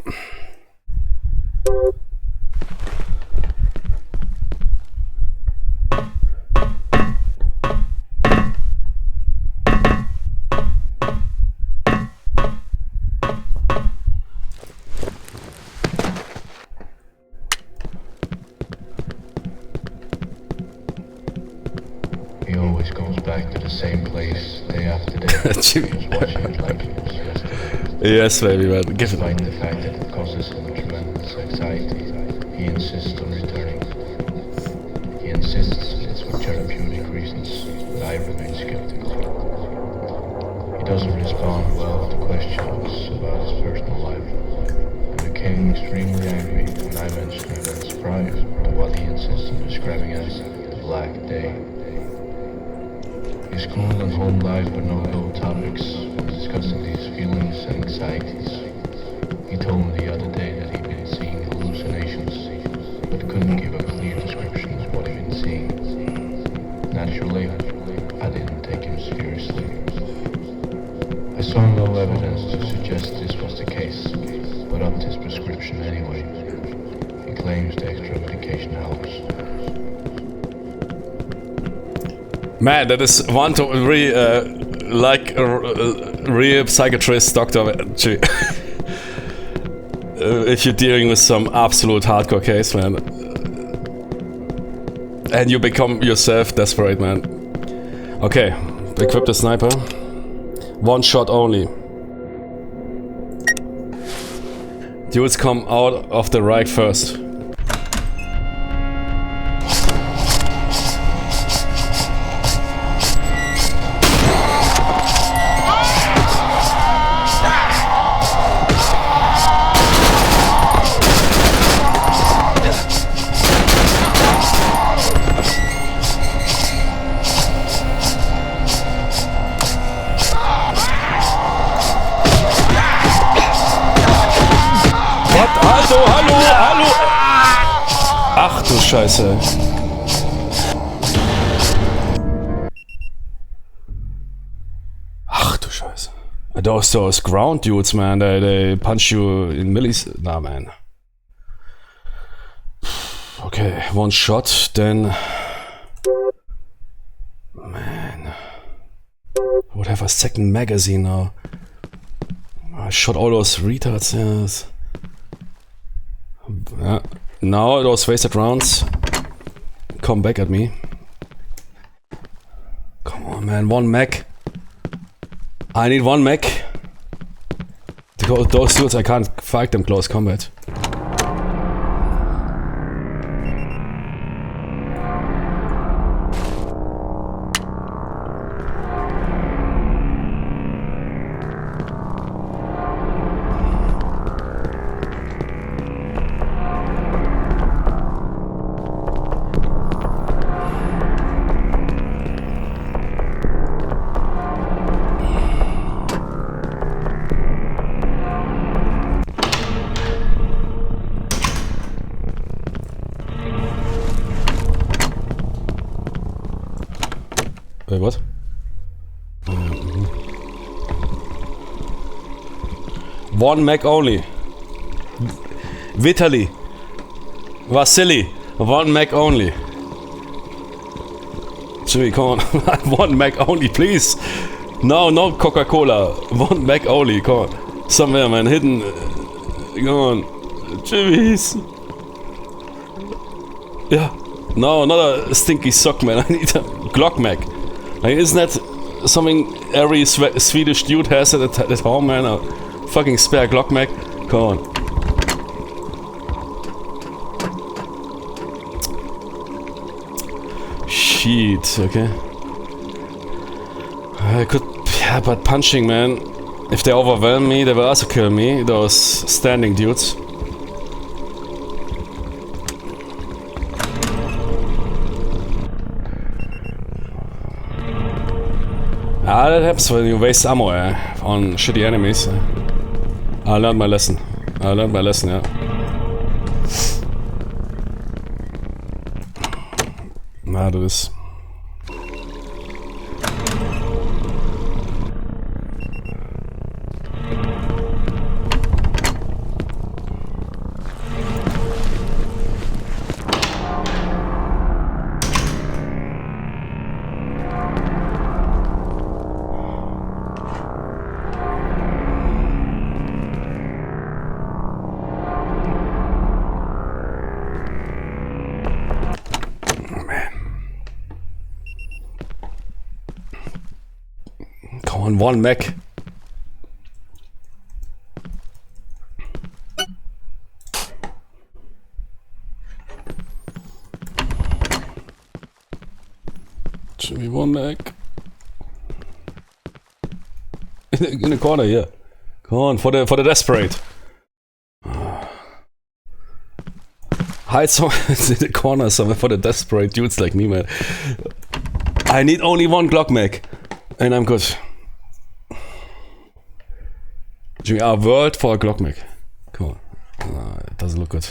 back to the same place day after day. Just watching it like it was yesterday. Yes, baby, man. Give it. Despite the fact that it causes him tremendous anxiety, he insists on returning. He insists it's for therapeutic reasons, but I remain skeptical. He doesn't respond well to questions about his personal life. He became extremely angry when I mentioned events prior to what he insists on describing as the Black Day. His school and home life were no-go topics when discussing these feelings and anxieties. He told me the other day that he'd been seeing hallucinations, but couldn't give a clear description of what he'd been seeing. Naturally, I didn't take him seriously. I saw no evidence to suggest this was the case, but upped his prescription anyway. He claims the extra medication helps. Man, that is one to like a real psychiatrist doctor. If you're dealing with some absolute hardcore case, man, and you become yourself desperate, man. Okay, equip the sniper. One shot only. Dudes come out of the right first. Hallo! Ach du Scheiße. Ach du Scheiße. Those ground dudes, man, they punch you in millis. Nah, man. Okay, one shot, then... Man. I would have a second magazine now. I shot all those retards, yes. Yeah. Now those wasted rounds come back at me. Come on, man, one mech. I need one mech. Those dudes, I can't fight them close combat. Wait, what? One mech only. Vitaly. Vasily. One mech only. Jimmy, come on. One mech only, please. No Coca-Cola. One mech only, come on. Somewhere, man, hidden. Come on. Jimmy's. Yeah. No, not a stinky sock, man. I need a Glock mech. Like, isn't that something every Swedish dude has at home, man? A fucking spare Glock mech? Come on. Shit, okay. I could... Yeah, but punching, man. If they overwhelm me, they will also kill me. Those standing dudes. Ah, that happens when you waste ammo on shitty enemies. I learned my lesson. Yeah. Na, du bist... Come on, one mech. Should be one mech. In the corner, yeah. Come on, for the desperate. Hide somewhere in the corner somewhere for the desperate dudes like me, man. I need only one Glock mech, and I'm good. Jimmy, our world for a Glock mech. Come on. It doesn't look good.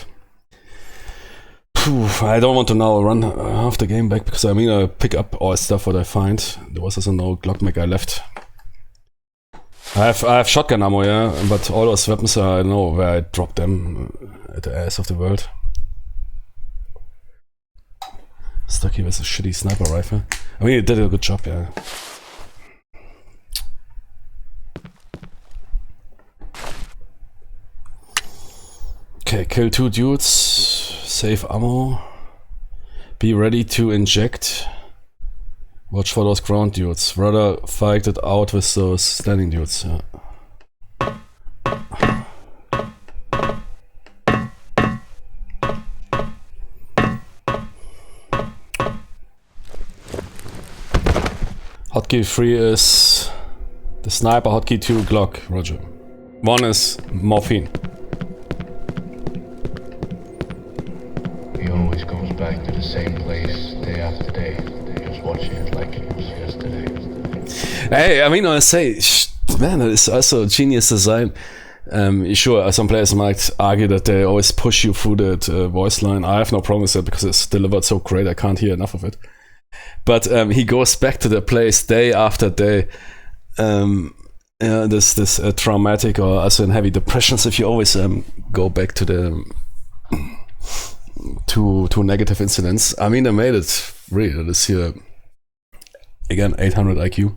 I don't want to now run half the game back because I pick up all stuff what I find. There was also no Glock mech I left. I have shotgun ammo, yeah, but all those weapons I know where I dropped them at the ass of the world. Stuck here with a shitty sniper rifle. I mean, it did a good job, yeah. Okay, kill 2 dudes. Save ammo. Be ready to inject. Watch for those ground dudes. Rather fight it out with those standing dudes. Yeah. Hotkey 3 is the sniper, hotkey 2 Glock, roger. 1 is morphine. He always goes back to the same place day after day, just watching it like it was yesterday. Hey, I say, man, that is also genius design. Sure, some players might argue that they always push you through that voice line. I have no problem with that because it's delivered so great, I can't hear enough of it. But he goes back to the place day after day. This traumatic or also in heavy depressions. If you always go back to the to negative incidents. I mean, I made it really. This here again, 800 IQ.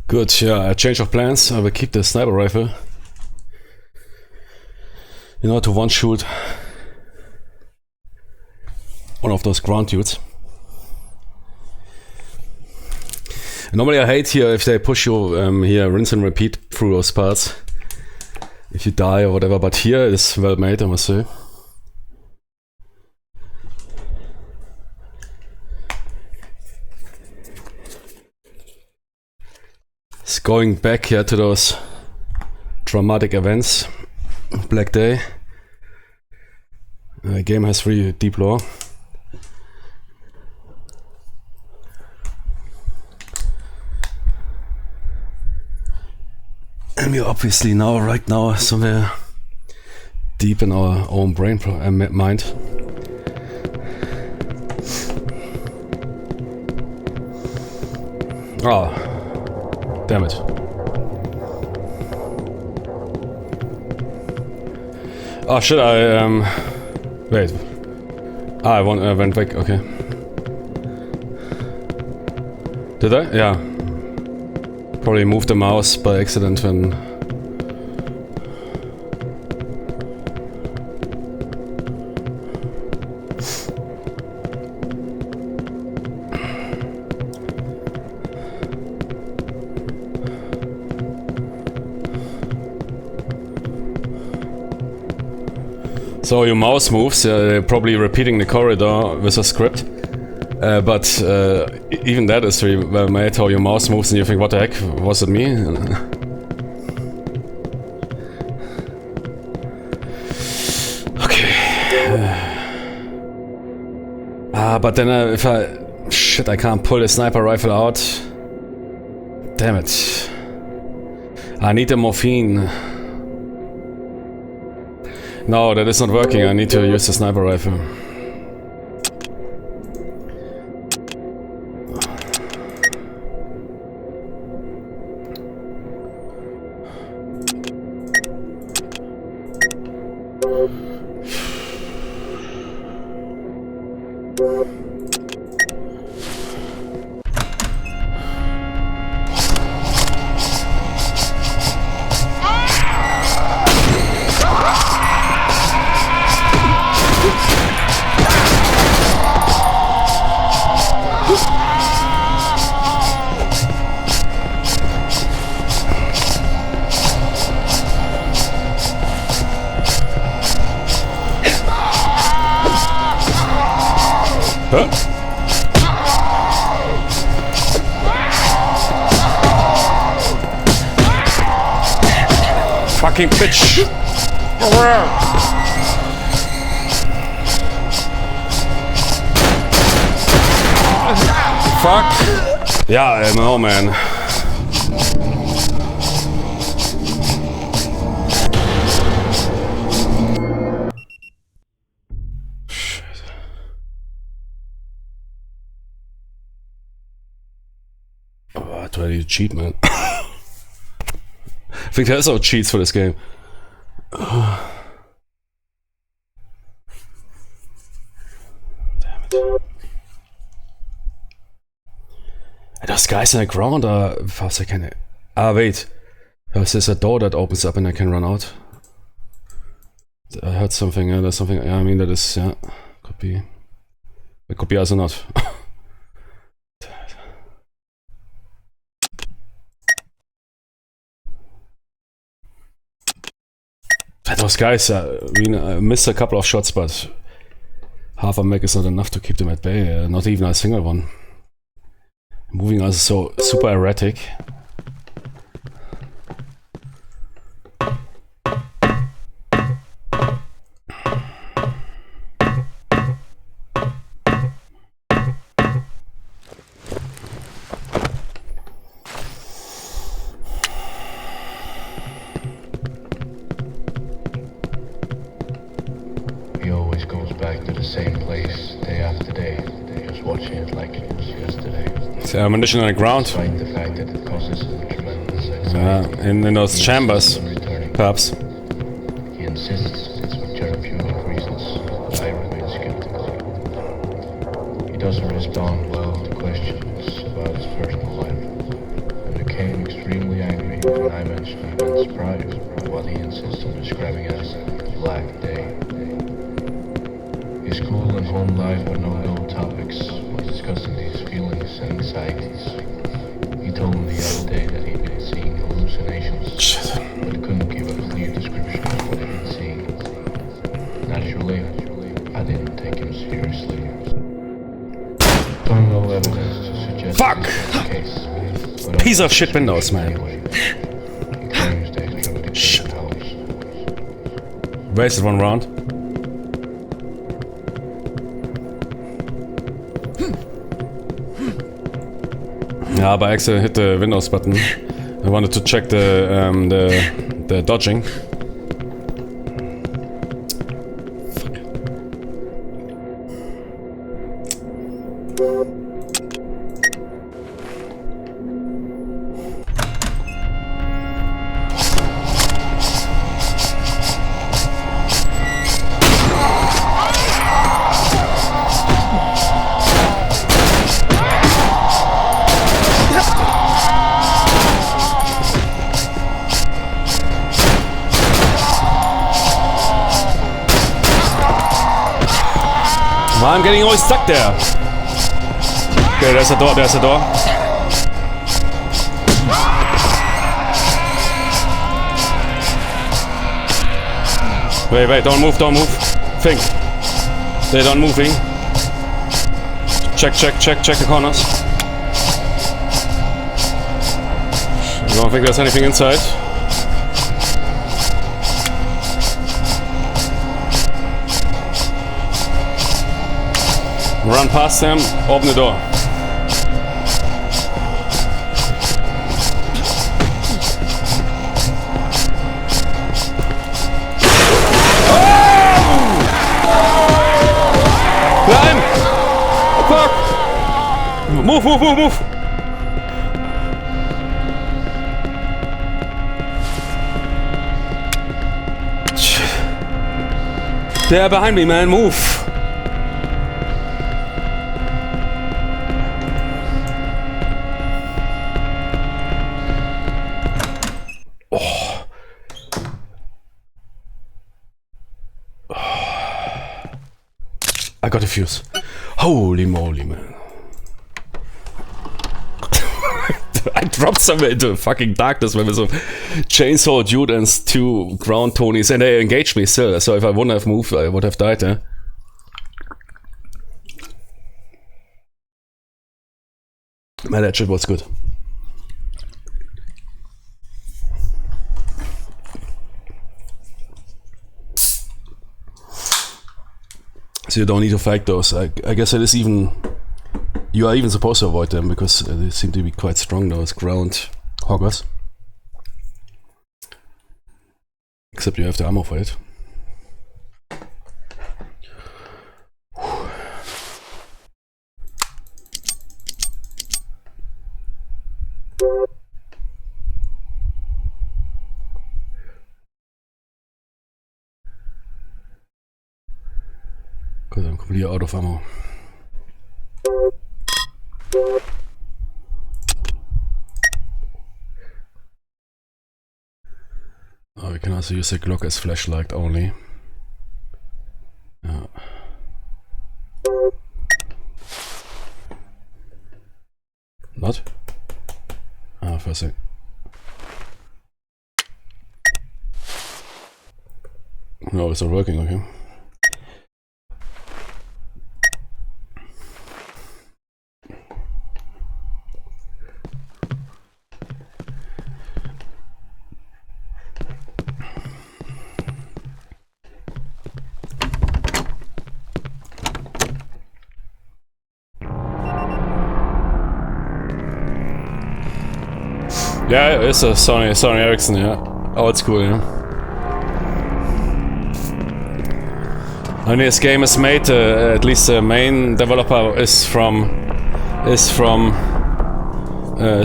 Good, yeah, a change of plans. I will keep the sniper rifle. To one-shoot one of those ground dudes. Normally I hate here if they push you here, rinse and repeat through those parts. If you die or whatever, but here it's well made, I must say. It's going back here to those dramatic events. Black Day. The game has 3 deep lore. And we're obviously right now somewhere deep in our own brain mind. Oh, damn it. Oh, should I, wait. I went back, okay. Did I? Yeah. Probably moved the mouse by accident when... So your mouse moves, probably repeating the corridor with a script. But even that is really well made, how your mouse moves and you think, what the heck, was it me? Okay. But then if I can't pull the sniper rifle out. Damn it. I need the morphine. No, that is not working, I need to use the sniper rifle. Fucking bitch! Fuck! Yeah, I know, man. Shit. Oh, do I need to cheat, man? I think there's no cheats for this game. Damn it. Those guys in the ground are fast. I can. Ah, wait. There's a door that opens up and I can run out. I heard something. There's something. Yeah, I mean, that is. Yeah. Could be. It could be also not. Those guys, I mean, I missed a couple of shots, but half a mech is not enough to keep them at bay, not even a single one. Moving us so super erratic. Ammunition on the ground. In those chambers, perhaps. He insists it's for therapeutic reasons. I remain skeptical. He doesn't respond well to questions about his personal life, and became extremely angry when I mentioned events prior to what he insists on describing as Black Day. His school and home life were no-go topics when discussing these feelings and anxieties. He Fuck! Piece of shit windows, man. Shit. Wasted one round. Yeah, by accident hit the Windows button. I wanted to check the dodging. I'm getting always stuck there. Okay, there's a door, there's a door. Wait, don't move, don't move. Think. They're not moving. Check the corners. I don't think there's anything inside. Run past them, open the door. Climb! Fuck! Move! They're behind me, man, move! I got a fuse. Holy moly, man. I dropped somewhere into fucking darkness with some chainsaw dude and 2 ground Tonys, and they engaged me still. So if I wouldn't have moved, I would have died, eh? Man, that shit was good. So you don't need to fight those. I guess it is even... You are even supposed to avoid them because they seem to be quite strong, those ground hoggers. Except you have the ammo for it. Because I'm completely out of ammo. Oh, we can also use the Glock as flashlight only. Yeah. Not? Ah, first thing. No, it's not working, okay. Yeah, it's a Sony Ericsson, yeah. Old school, yeah. And this game is made, at least the main developer is from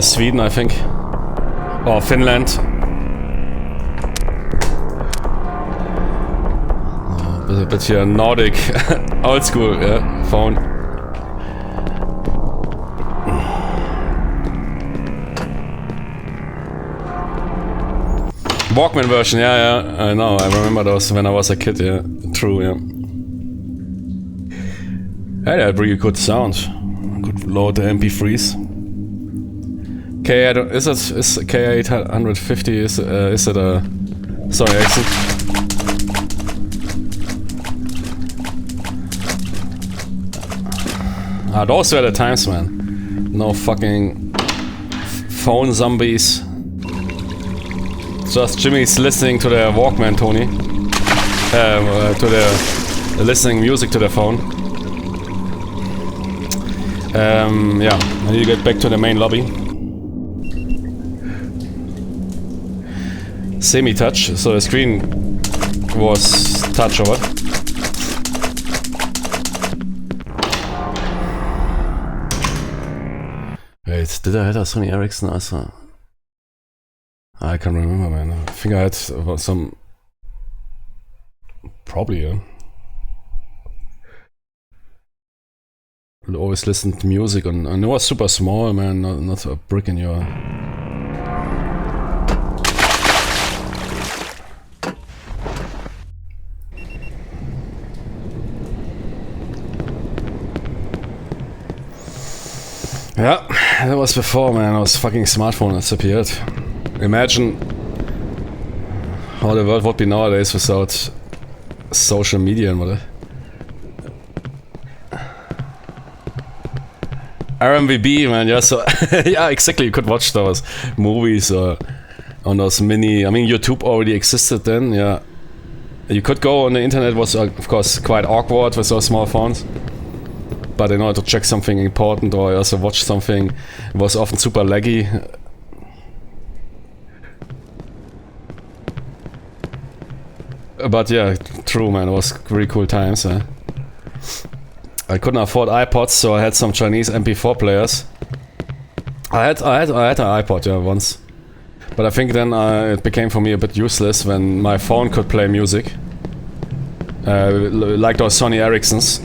Sweden, I think, or Finland. A bit here Nordic, old school, yeah, phone. Walkman version, yeah, I know, I remember those when I was a kid, yeah, true, yeah. Hey, that had really good sound. Could load the MP3s. Is K850, is it a Sony Ericsson? Ah, those were the times, man. No fucking phone zombies. Just Jimmy's listening to the Walkman, Tony. To the listening music to the phone. Yeah, I need to get back to the main lobby. Semi-touch, so the screen was touch over. Wait, did I have a Sony Ericsson also? I can't remember, man. I think I had some... Probably, yeah. I always listened to music and it was super small, man. Not a brick in your... Yeah, that was before, man. I was fucking smartphone disappeared. Imagine how the world would be nowadays without social media and whatever. RMVB, man, yeah, so yeah, exactly. You could watch those movies on those mini. I mean, YouTube already existed then, yeah. You could go on the internet, was of course quite awkward with those small phones. But in order to check something important or also watch something, it was often super laggy. But yeah, true, man, it was really cool times. I couldn't afford iPods, so I had some Chinese MP4 players. I had an iPod, yeah, once. But I think then it became for me a bit useless when my phone could play music. Like those Sony Ericssons.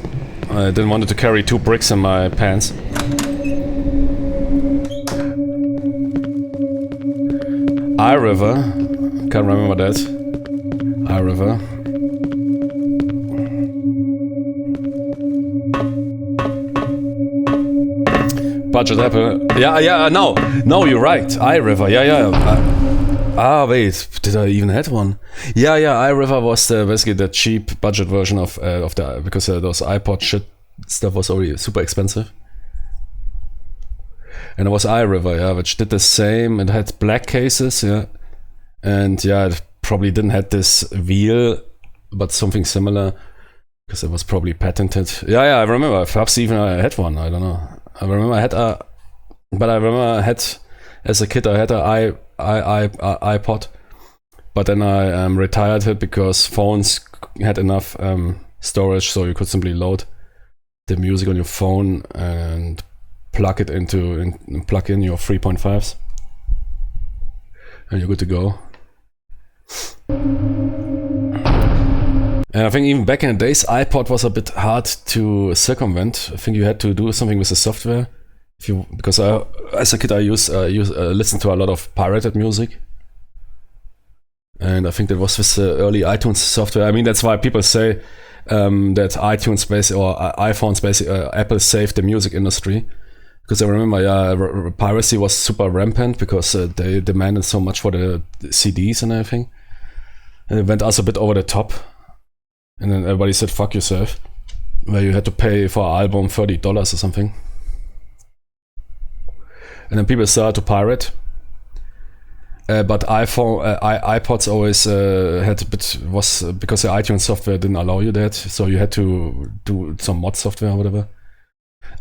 I didn't want to carry 2 bricks in my pants. iRiver, can't remember that. iRiver. Budget Apple. Yeah, no, you're right. iRiver, yeah. Wait, did I even had one? Yeah, iRiver was basically the cheap budget version of the, because those iPod shit stuff was already super expensive. And it was iRiver, yeah, which did the same. It had black cases, yeah, and yeah, it probably didn't have this wheel, but something similar, because it was probably patented. Yeah, I remember. Perhaps even I had one. I don't know. I remember I had as a kid I had a iPod, but then I retired it because phones had enough storage, so you could simply load the music on your phone and plug it plug in your 3.5s, and you're good to go. And I think even back in the days, iPod was a bit hard to circumvent. I think you had to do something with the software. Because as a kid, I listened to a lot of pirated music, and I think that was with the early iTunes software. I mean, that's why people say that iTunes or iPhones Apple saved the music industry. Because I remember, piracy was super rampant because they demanded so much for the CDs and everything, and it went also a bit over the top. And then everybody said, "Fuck yourself," where you had to pay for an album $30 or something. And then people started to pirate. But iPods always had a bit, because the iTunes software didn't allow you that, so you had to do some mod software or whatever.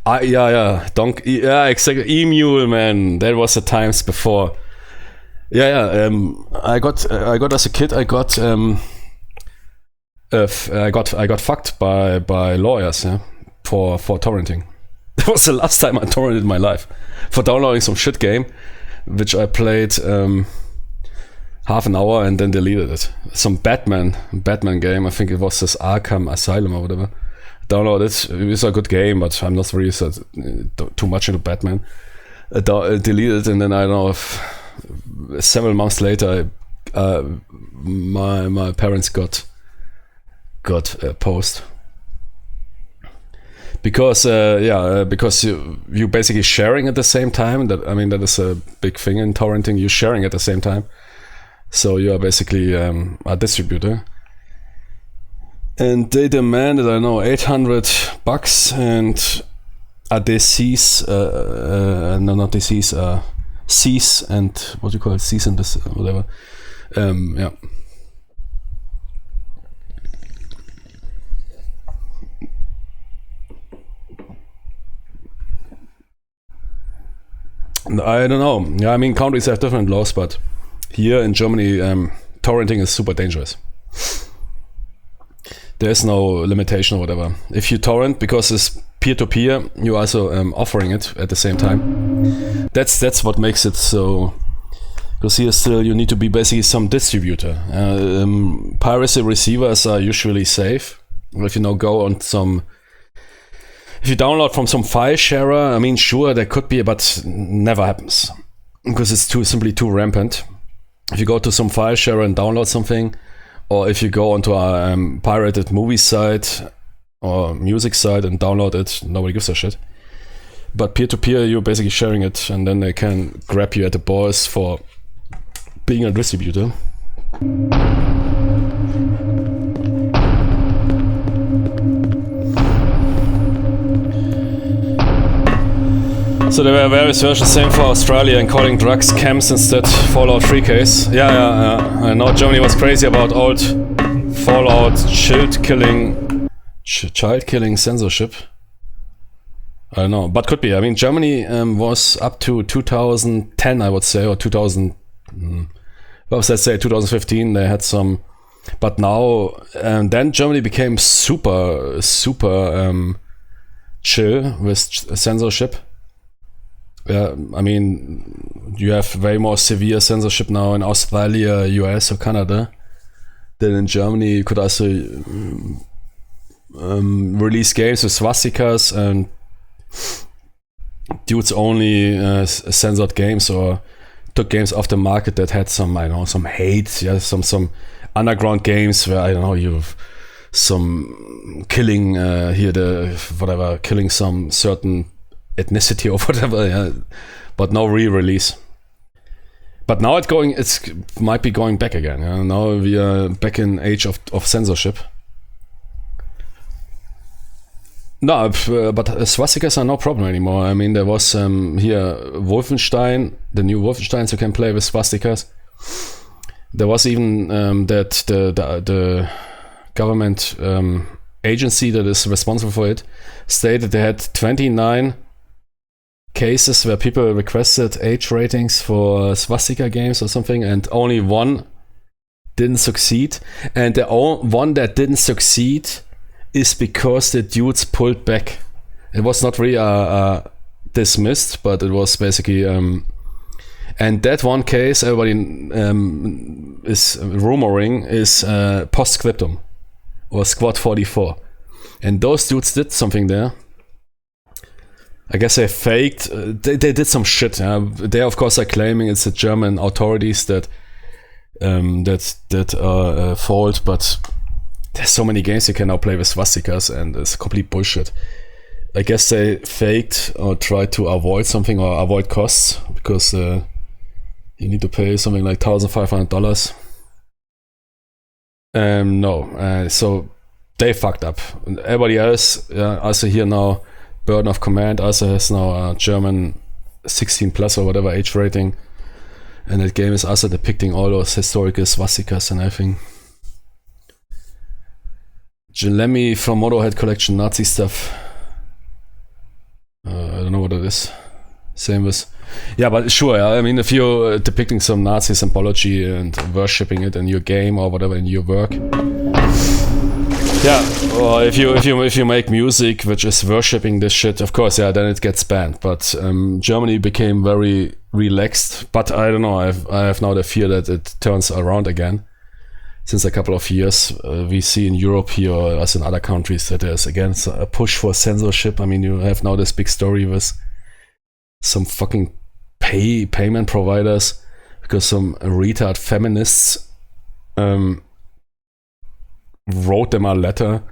Exactly. eMule, man, that was the times before. I got as a kid. I got fucked by lawyers, yeah, for torrenting. That was the last time I torrented in my life, for downloading some shit game, which I played half an hour and then deleted it. Some Batman game. I think it was this Arkham Asylum or whatever. Downloaded it. It was a good game, but I'm not really too much into Batman. Deleted it, and then I don't know. Several months later, my parents got a post. Because you basically sharing at the same time. That is a big thing in torrenting. You sharing at the same time, so you are basically a distributor. And they demanded, I know, $800, and disease, no, not disease, cease and what do you call it, cease and whatever. Yeah. I don't know. Yeah, I mean, countries have different laws, but here in Germany, torrenting is super dangerous. There's no limitation or whatever. If you torrent, because it's peer-to-peer, you're also offering it at the same time. That's what makes it so. Because here still you need to be basically some distributor. Piracy receivers are usually safe. If you now go on some. If you download from some file sharer, I mean, sure, there could be, but never happens. Because it's simply too rampant. If you go to some file sharer and download something, or if you go onto a pirated movie site or music site and download it, nobody gives a shit. But peer-to-peer, you're basically sharing it, and then they can grab you at the balls for being a distributor. So there were various versions, same for Australia, and calling drugs camps instead. Fallout 3 case. Yeah. I know Germany was crazy about old Fallout child killing censorship. I don't know, but could be. I mean, Germany was up to 2010, I would say, or 2000. Well, let's say 2015. They had some, but now then Germany became super chill with censorship. Yeah, I mean, you have way more severe censorship now in Australia, US, or Canada than in Germany. You could also release games with swastikas and dudes only censored games or took games off the market that had some, I don't know, some hate, yeah, some underground games where, I don't know, you've some killing killing some certain ethnicity or whatever, yeah, but no re-release. But now it might be going back again. Yeah? Now we are back in age of censorship. No, but swastikas are no problem anymore. I mean, there was here Wolfenstein, the new Wolfensteins you can play with swastikas. There was even that the government agency that is responsible for it stated they had 29 cases where people requested age ratings for swastika games or something, and only one didn't succeed. And the one that didn't succeed is because the dudes pulled back. It was not really dismissed, but it was basically and that one case everybody is rumoring is Postscriptum or Squad 44, and those dudes did something there. I guess they faked. They did some shit. They of course are claiming it's the German authorities that are fault, but there's so many games you can now play with swastikas, and it's complete bullshit. I guess they faked or tried to avoid something or avoid costs because you need to pay something like $1,500. No, so they fucked up. Everybody else, also here now. Burden of Command also has now a German 16 plus or whatever age rating, and that game is also depicting all those historical swastikas and everything. Lemmy from Motorhead Collection, Nazi stuff. I don't know what it is. Same with, yeah, but sure. I mean, if you're depicting some Nazi symbology and worshipping it in your game or whatever in your work. Yeah, or if you make music which is worshipping this shit, of course, yeah, then it gets banned. But Germany became very relaxed. But I don't know. I have now the fear that it turns around again. Since a couple of years, we see in Europe here, as in other countries, that there's again a push for censorship. I mean, you have now this big story with some fucking payment providers because some retard feminists wrote them a letter,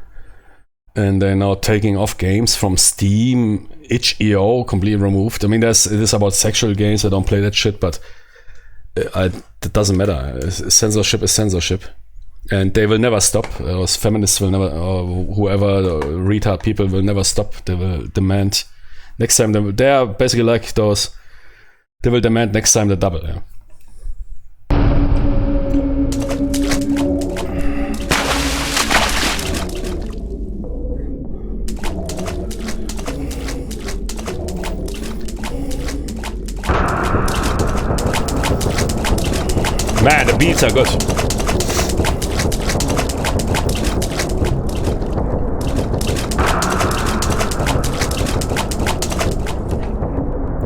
and they're now taking off games from Steam, itch.io, completely removed. I mean, it is about sexual games. I don't play that shit, but it doesn't matter. Censorship is censorship, and they will never stop. Those feminists will never, or whoever, the retard people will never stop. They will demand Next time they are basically like those. They will demand next time the double. Yeah. Man, the beats are good.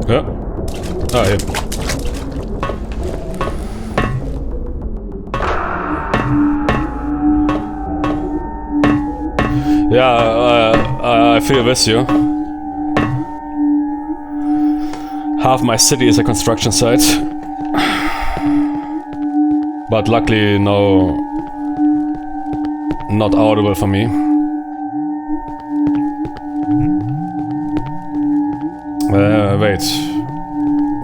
Yeah. Oh, yeah. Yeah, I feel with you. Half my city is a construction site. But luckily, no, not audible for me. Wait.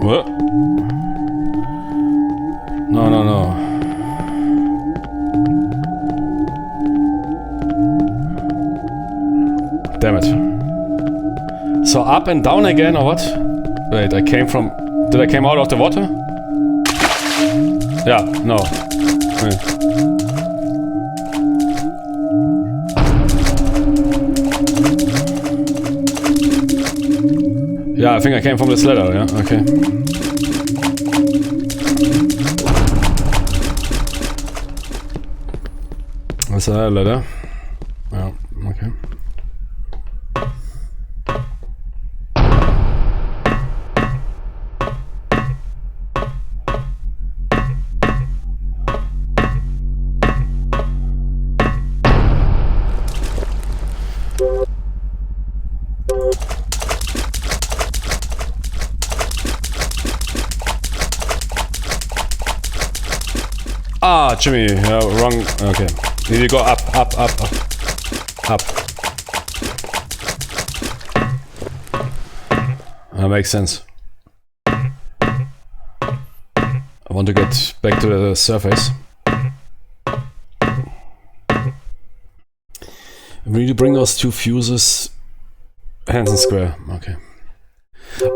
What? No. Damn it. So up and down again, or what? Wait, I came from... Did I came out of the water? Yeah, no. Yeah, I think I came from this ladder, yeah, okay. That's a ladder. Yeah, okay. Ah, Jimmy, wrong. Okay. Need to go up. That makes sense. I want to get back to the surface. We need to bring those two fuses hands and square. Okay.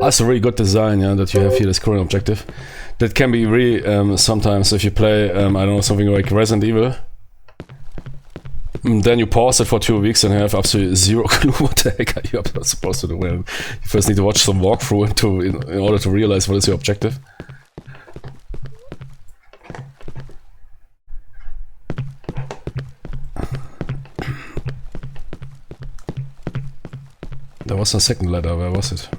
That's a really good design, yeah, that you have here, this current objective. That can be really, sometimes if you play, I don't know, something like Resident Evil, then you pause it for 2 weeks and have absolutely zero clue what the heck are you supposed to do. Well, you first need to watch some walkthrough in order to realize what is your objective. There was a second ladder, where was it?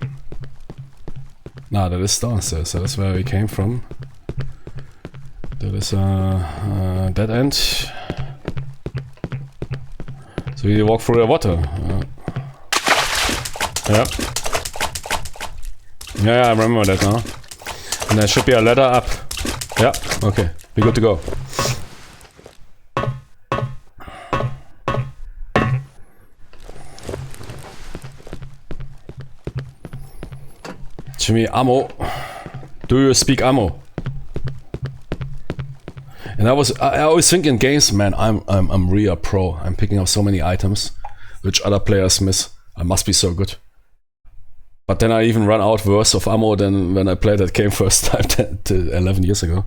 Nah, that is downstairs, so that's where we came from. That is a dead end. So we walk through the water. Yeah. Yeah, I remember that now. And there should be a ladder up. Yeah, okay. We're good to go. Jimmy, ammo. Do you speak ammo? And I always think in games, man, I'm really a pro. I'm picking up so many items which other players miss. I must be so good. But then I even run out worse of ammo than when I played that game first time 11 years ago.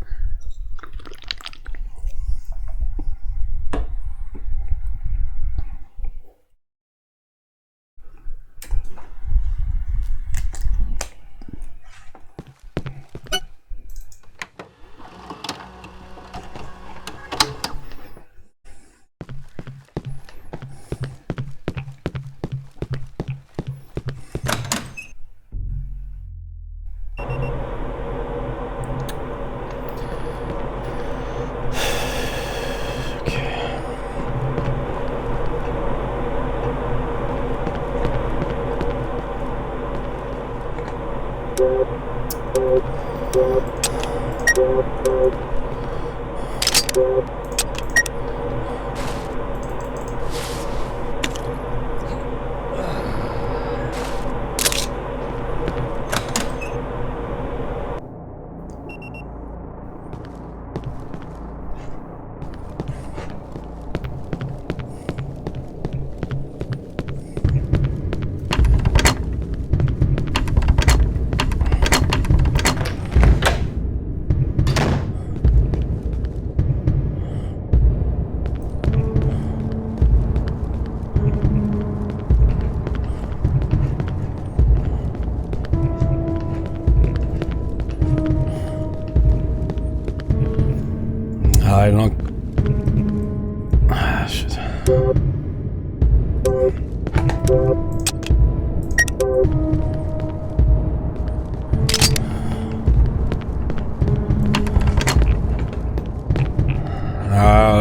shit.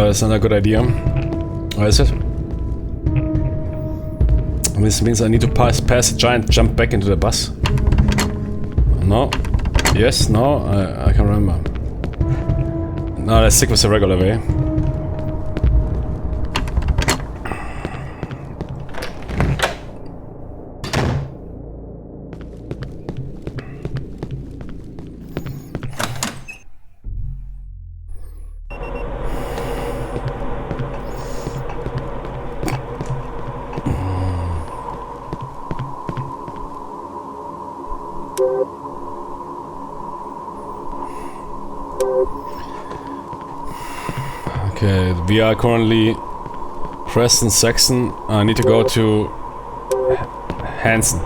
That's not a good idea. What is it? This means I need to pass the giant jump back into the bus. No. Yes, no, I can't remember. No, let's stick with the regular way. Okay, we are currently Preston Saxon. I need to go to Hanson.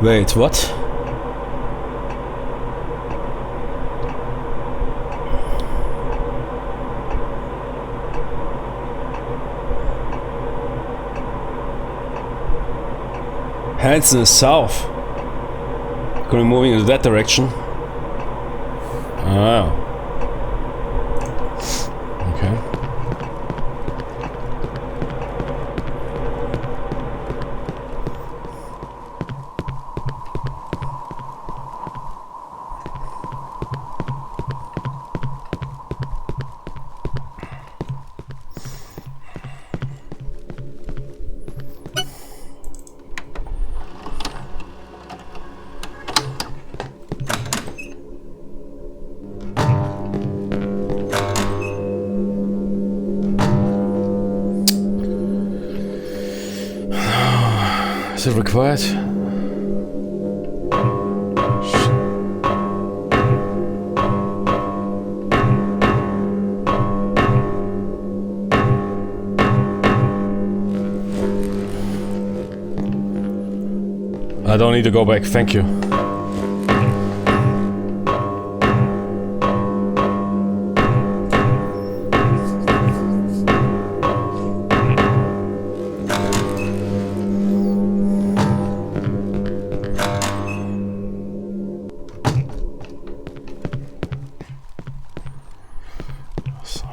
Wait, what? Hanson is south. Currently moving in that direction. Ah. Okay. Is it required? I don't need to go back, thank you.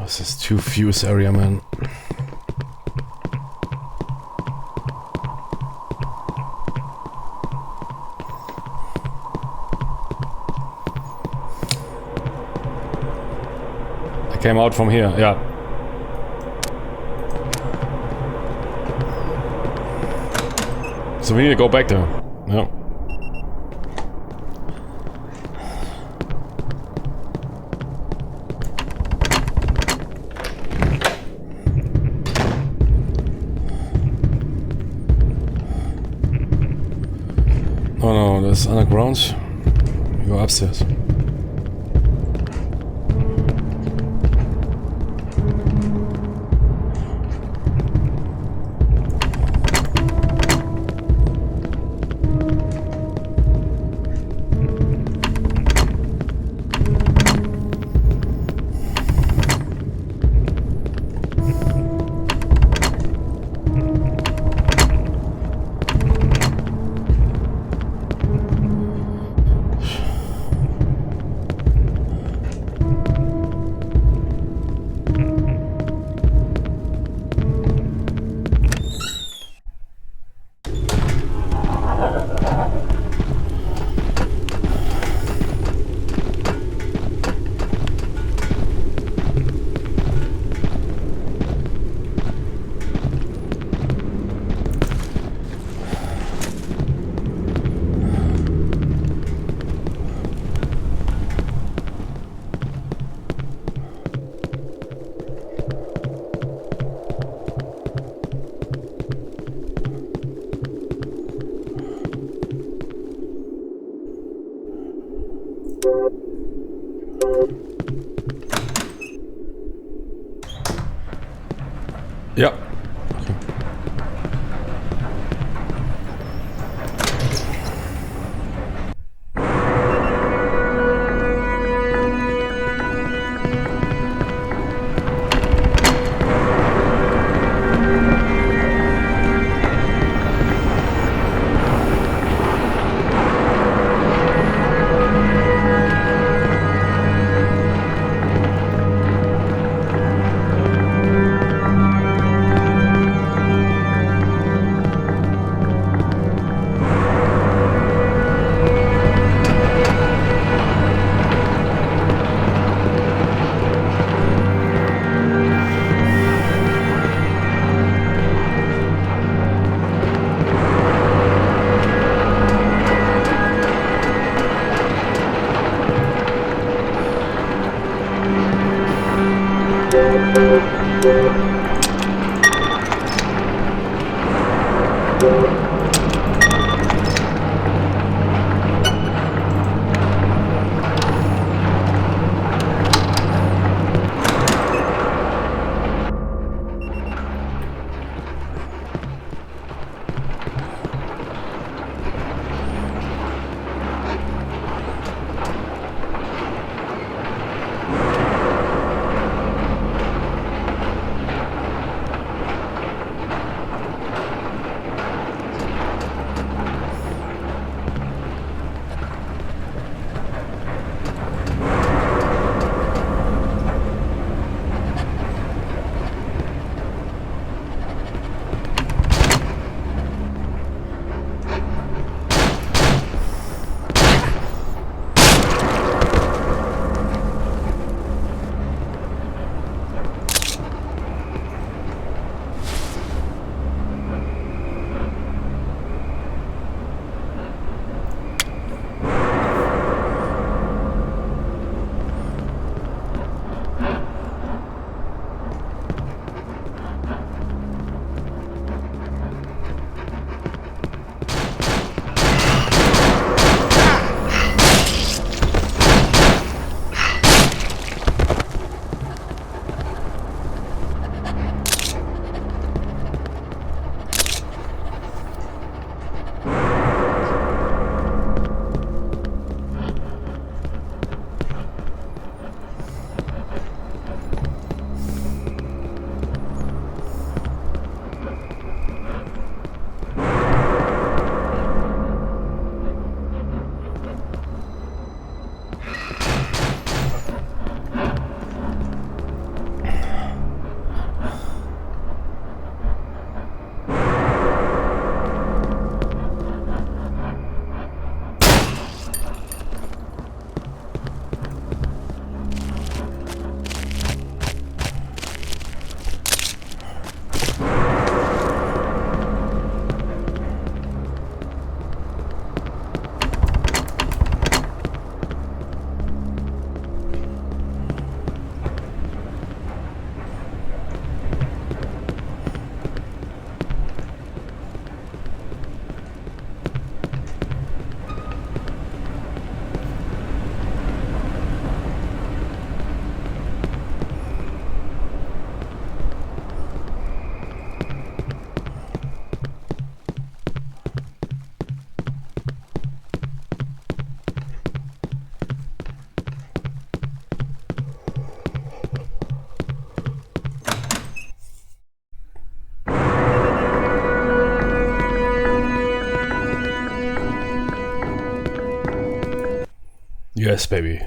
This is too fuse area, man. I came out from here, yeah. So we need to go back there. Yeah. Oh no, there's underground. We go upstairs. Ja. Yes, baby.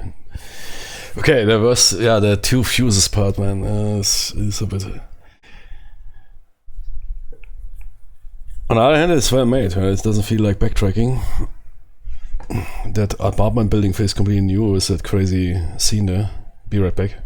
Okay, there was, the two fuses part, man, is a bit... On the other hand, it's well made, right? It doesn't feel like backtracking. That apartment building feels completely new with that crazy scene there. Be right back.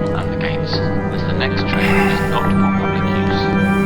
and the gates, as the next train is not for public use.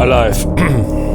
are alive.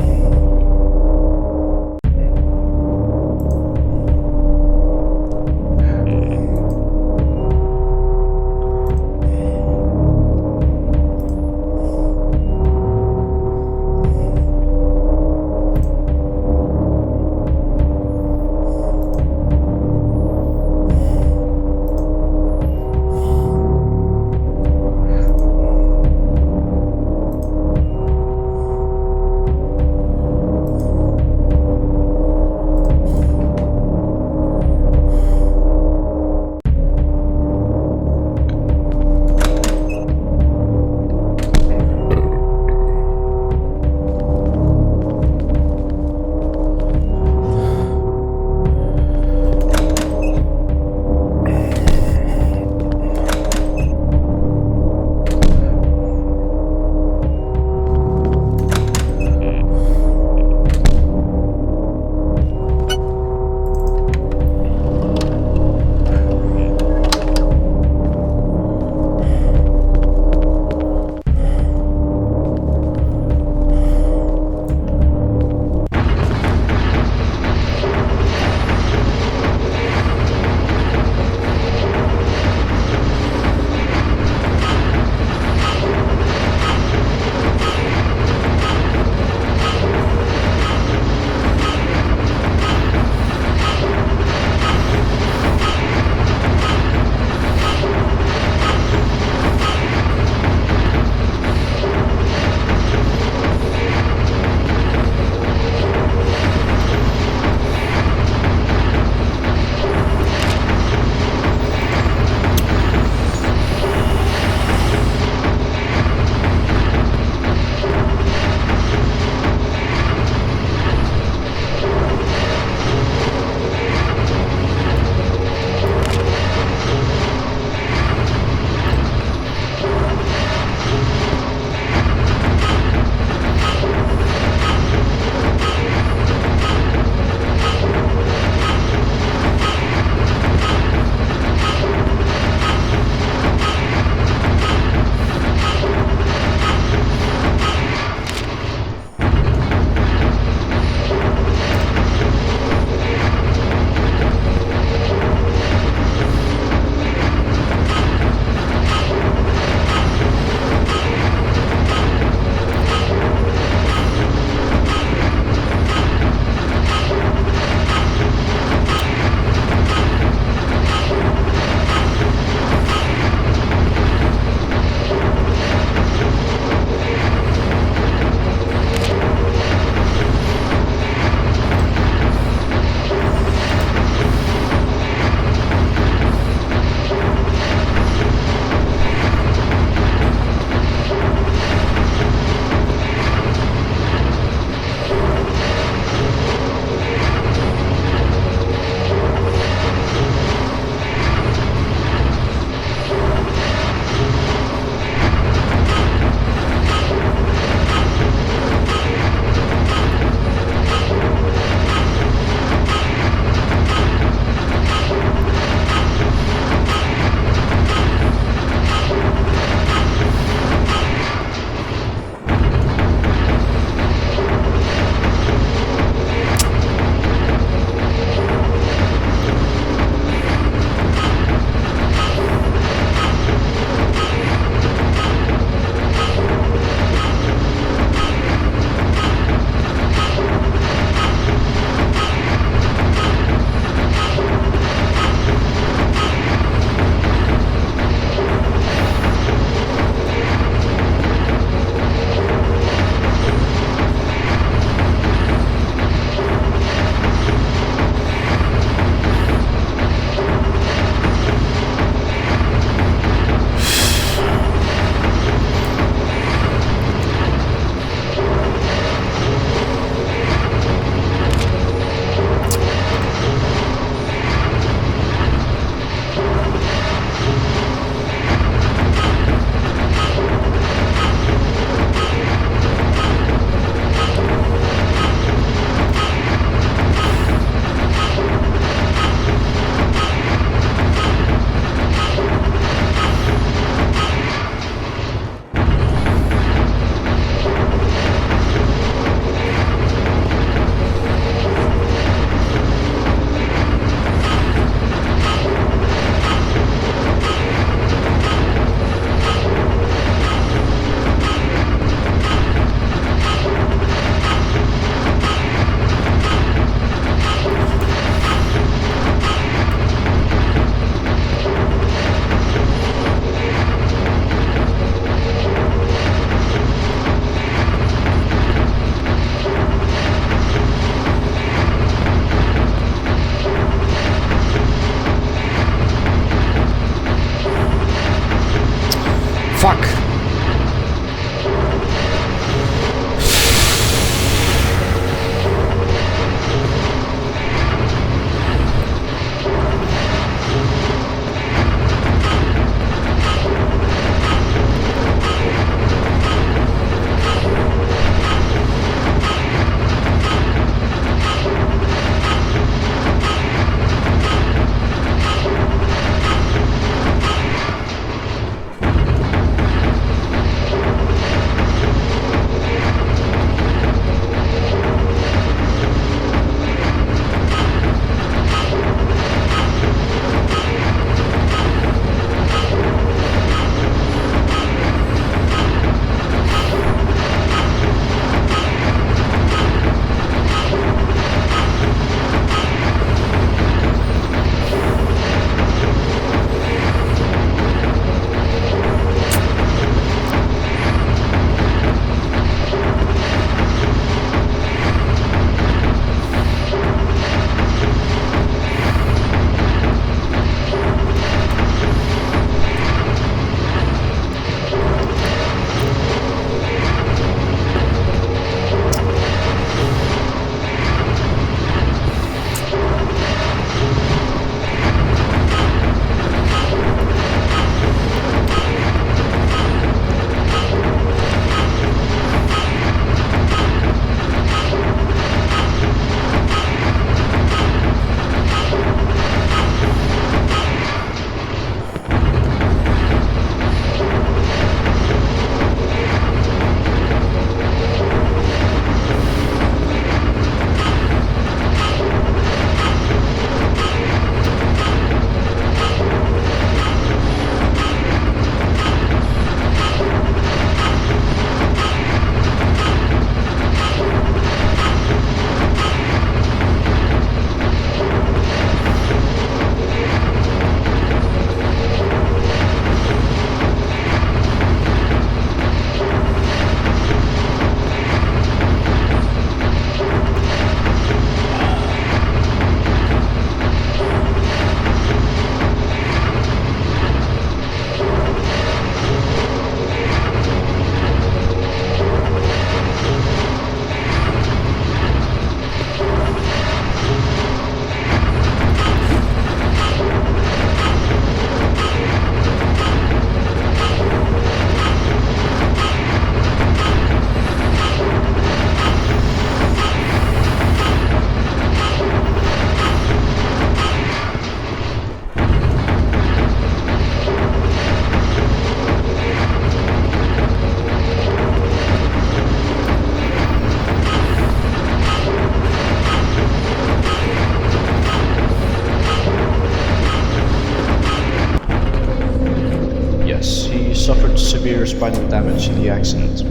severe spinal damage in the accident.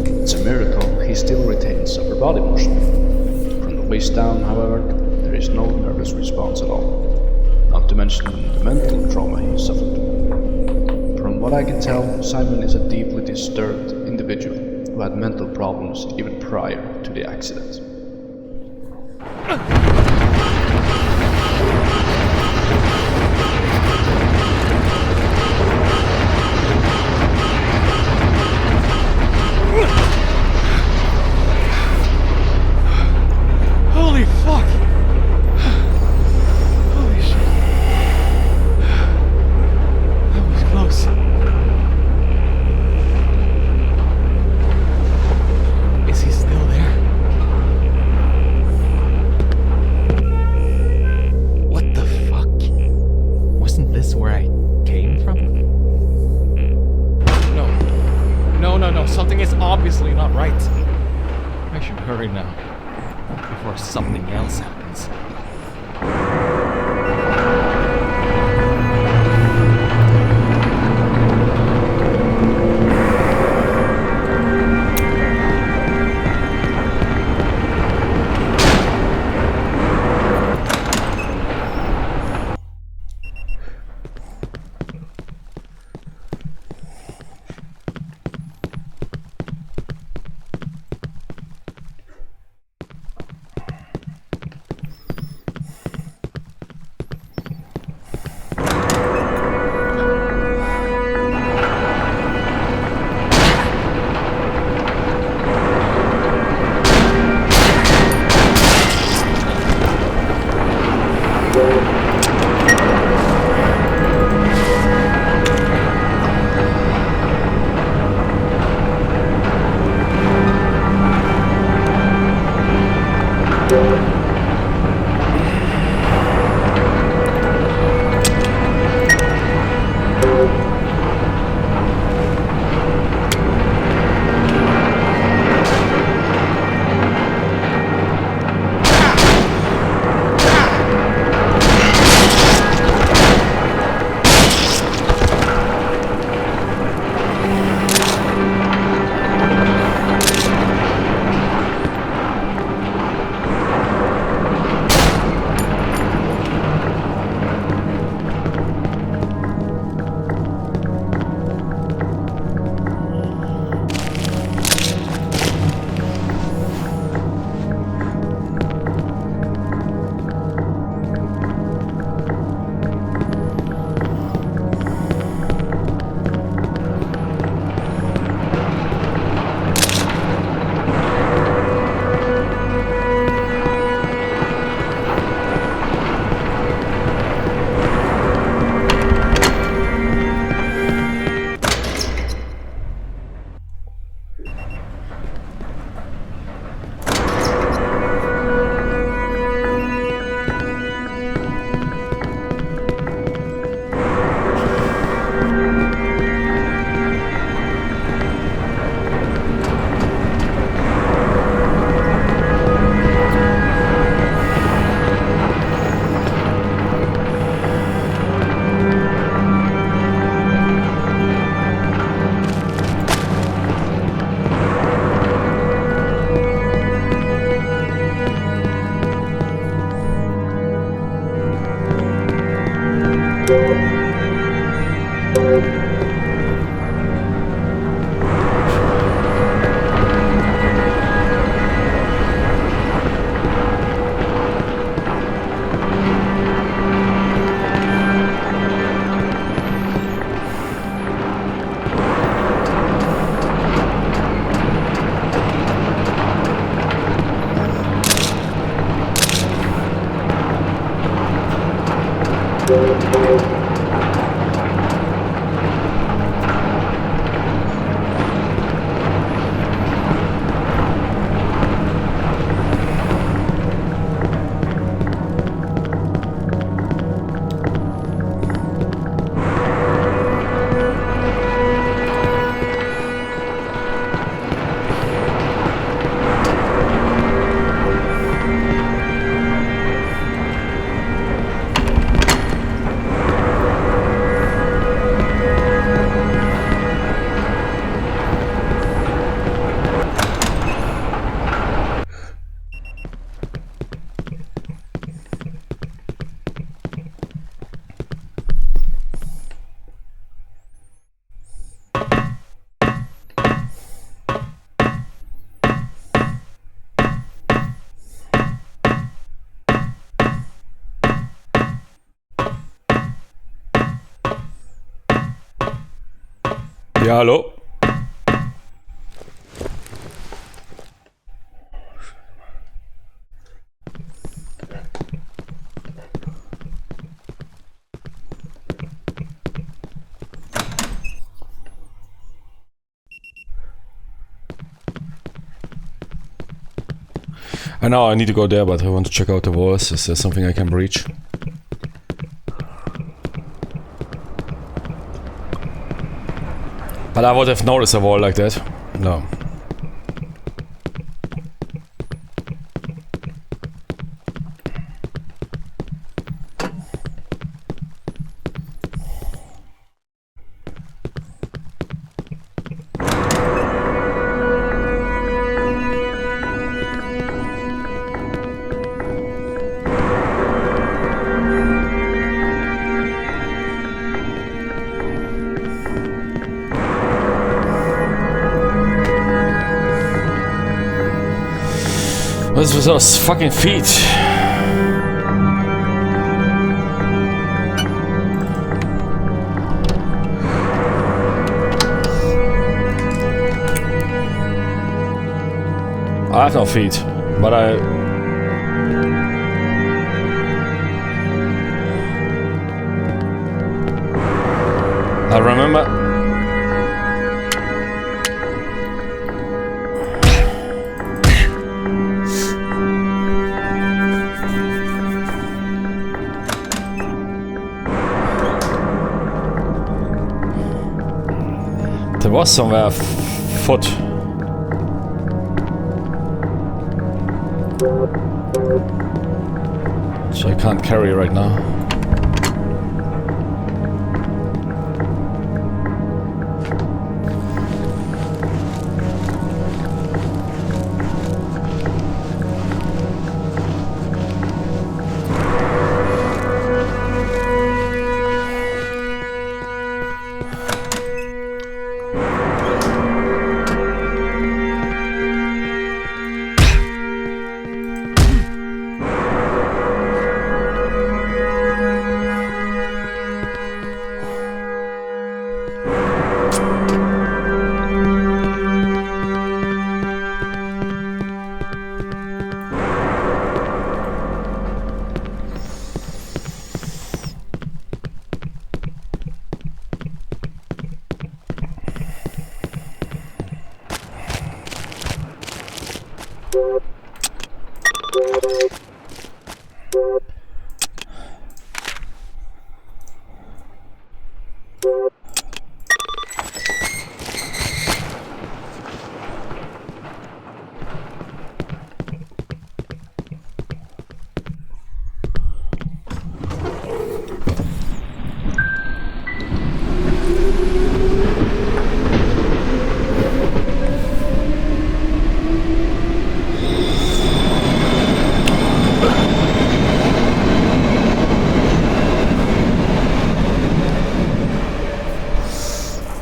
It's a miracle he still retains upper body motion. From the waist down, however, there is no nervous response at all, not to mention the mental trauma he suffered. From what I can tell, Simon is a deeply disturbed individual who had mental problems even prior to the accident. Holy fuck! Holy shit. That was close. Is he still there? What the fuck? Wasn't this where I came from? No. Something is obviously not right. I should hurry now, before something else happens. Ja, hallo? I know I need to go there, but I want to check out the walls. Is there something I can breach? But I would have noticed a wall like that. No. What's with those fucking feet? I have no feet, but I remember. There was somewhere a foot. Which I can't carry right now.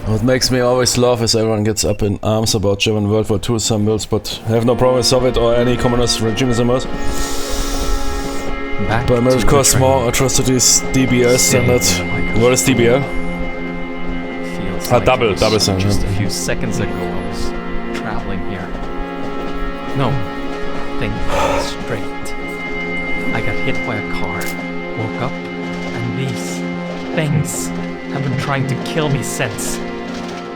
What makes me always laugh is everyone gets up in arms about German World War II symbols, but have no problem with Soviet or any communist regime symbols. But America caused more atrocities DBS than that. What is DBL? Feels like double symbol. Just a few seconds ago I was traveling here. No, think straight. I got hit by a car, woke up, and these things have been trying to kill me since.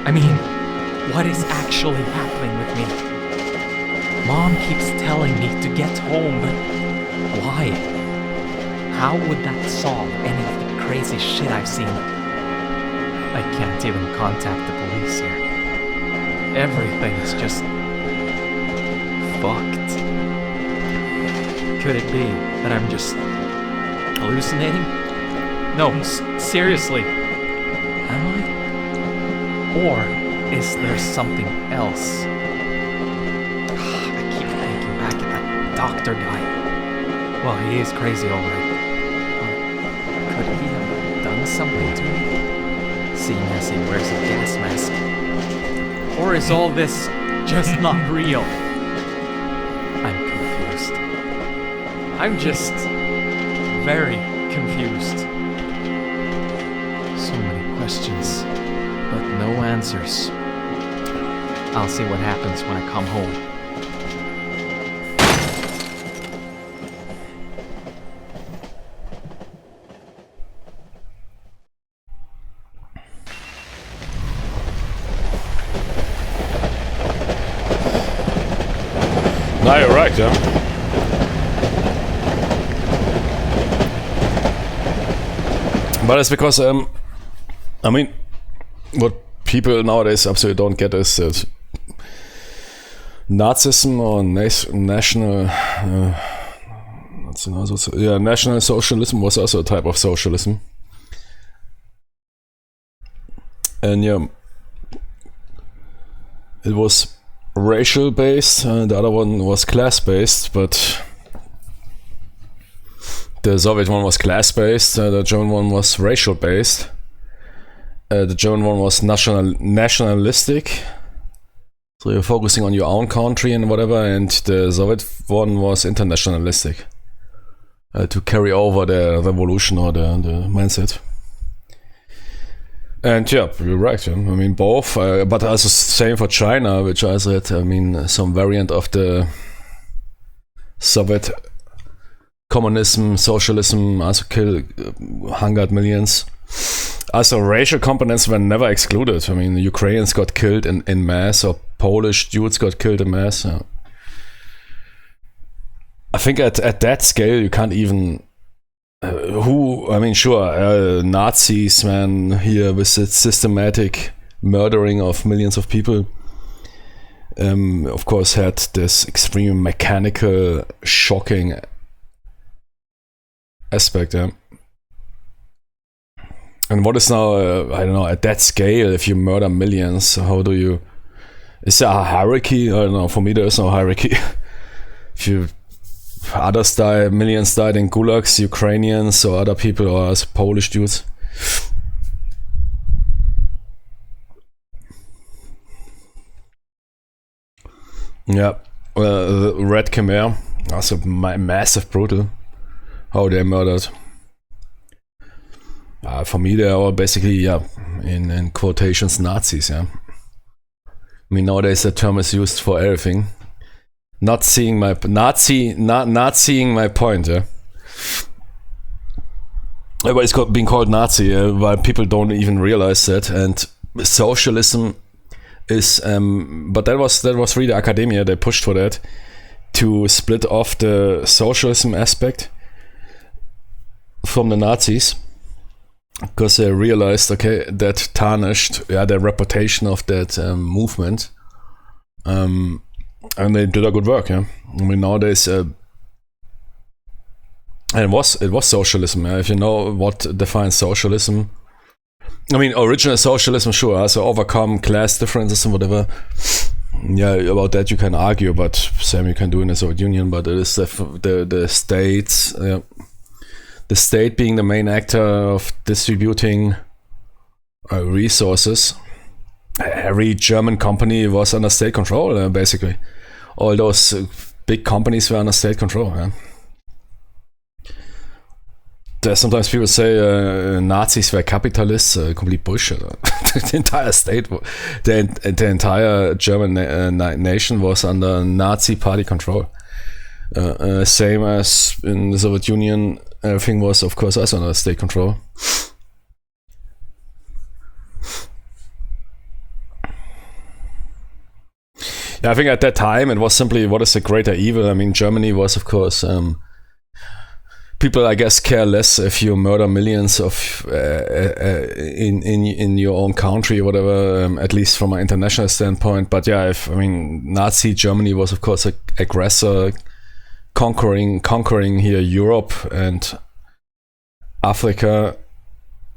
I mean, what is actually happening with me? Mom keeps telling me to get home, but why? How would that solve any of the crazy shit I've seen? I can't even contact the police here. Everything's just fucked. Could it be that I'm just hallucinating? No, seriously. Am I? Or is there something else? I keep thinking back at that doctor guy. Well, he is crazy, alright. But could he have done something to me? Seeing as he wears a gas mask. Or is all this just not real? I'm confused. I'm just very confused. So many questions but no answers. I'll see what happens when I come home. No, you're right, yeah. But it's because, I mean, what people nowadays absolutely don't get is that Nazism or national, national socialism was also a type of socialism. And yeah, it was racial based, the other one was class based, but the Soviet one was class based, the German one was racial based, the German one was nationalistic, so you're focusing on your own country and whatever, and the Soviet one was internationalistic, to carry over the revolution or the mindset. And yeah, you're right. Yeah. I mean, both, but also same for China, which I said. I mean, some variant of the Soviet communism, socialism, also hungered millions. Also, racial components were never excluded. I mean, Ukrainians got killed in mass, or Polish dudes got killed in mass. Yeah. I think at that scale, you can't even. Nazis, man, here with its systematic murdering of millions of people, of course, had this extreme mechanical, shocking aspect, yeah. And what is now, I don't know, at that scale, if you murder millions, how do you... Is there a hierarchy? I don't know, for me there's no hierarchy. If you... Others die, millions died in gulags, Ukrainians or other people, or as Polish dudes. Yeah, the Red Khmer, also massive brutal, how they murdered. For me, they are all basically, yeah, in quotations, Nazis, yeah. I mean, nowadays the term is used for everything. Not seeing my not seeing my point. Yeah, everybody's being called Nazi, while people don't even realize that. And socialism is, but that was really academia. They pushed for that to split off the socialism aspect from the Nazis, because they realized, okay, that tarnished, yeah, the reputation of that movement. And they did a good work, yeah. I mean, nowadays, and it was socialism. Yeah? If you know what defines socialism, I mean, original socialism, sure, also overcome class differences and whatever. Yeah, about that you can argue, but same you can do in the Soviet Union. But it is the states, the state being the main actor of distributing resources. Every German company was under state control, basically. All those big companies were under state control. Yeah. There's sometimes people say Nazis were capitalists. Complete bullshit. The entire state, the entire German nation was under Nazi party control. Same as in the Soviet Union, everything was, of course, also under state control. Yeah, I think at that time it was simply, what is the greater evil? I mean, Germany was, of course, people, I guess, care less if you murder millions of in your own country or whatever, at least from an international standpoint. But yeah, Nazi Germany was, of course, an aggressor, conquering here Europe and Africa,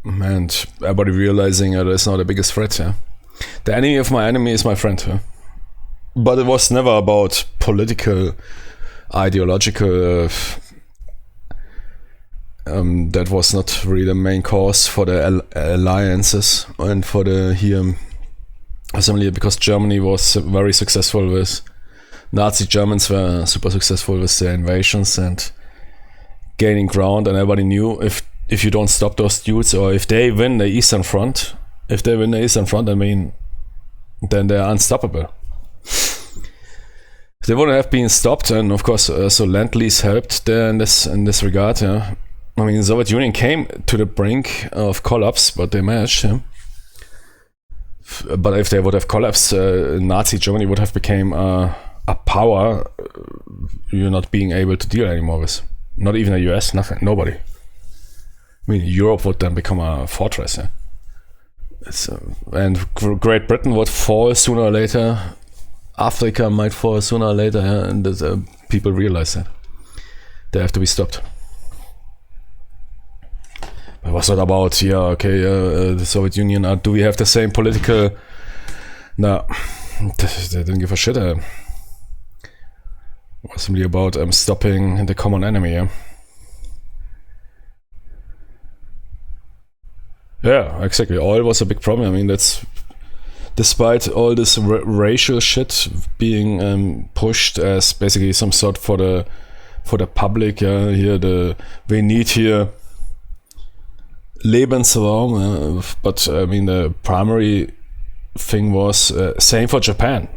and everybody realizing that it's not the biggest threat. Yeah, the enemy of my enemy is my friend. Yeah? But it was never about political, ideological. That was not really the main cause for the alliances and for the here assembly, because Germany was very successful with Nazi Germans were super successful with their invasions and gaining ground, and everybody knew if you don't stop those dudes, or if they win the Eastern Front, If they win the Eastern Front, I mean, then they're unstoppable. They wouldn't have been stopped, and of course, so Lend-Lease helped there in this regard. Yeah, I mean, the Soviet Union came to the brink of collapse, but they managed. Yeah? But if they would have collapsed, Nazi Germany would have become a power you're not being able to deal anymore with. Not even the US, nothing, nobody. I mean, Europe would then become a fortress. Yeah? And Great Britain would fall sooner or later. Africa might fall sooner or later, yeah? And people realize that they have to be stopped. But what's that about? The Soviet Union. Do we have the same political? No, they didn't give a shit. It was simply about stopping the common enemy. Yeah. Yeah, exactly. Oil was a big problem. I mean, that's despite all this racial shit being pushed as basically some sort for the public. Yeah, here we need here Lebensraum. But I mean, the primary thing was same for Japan.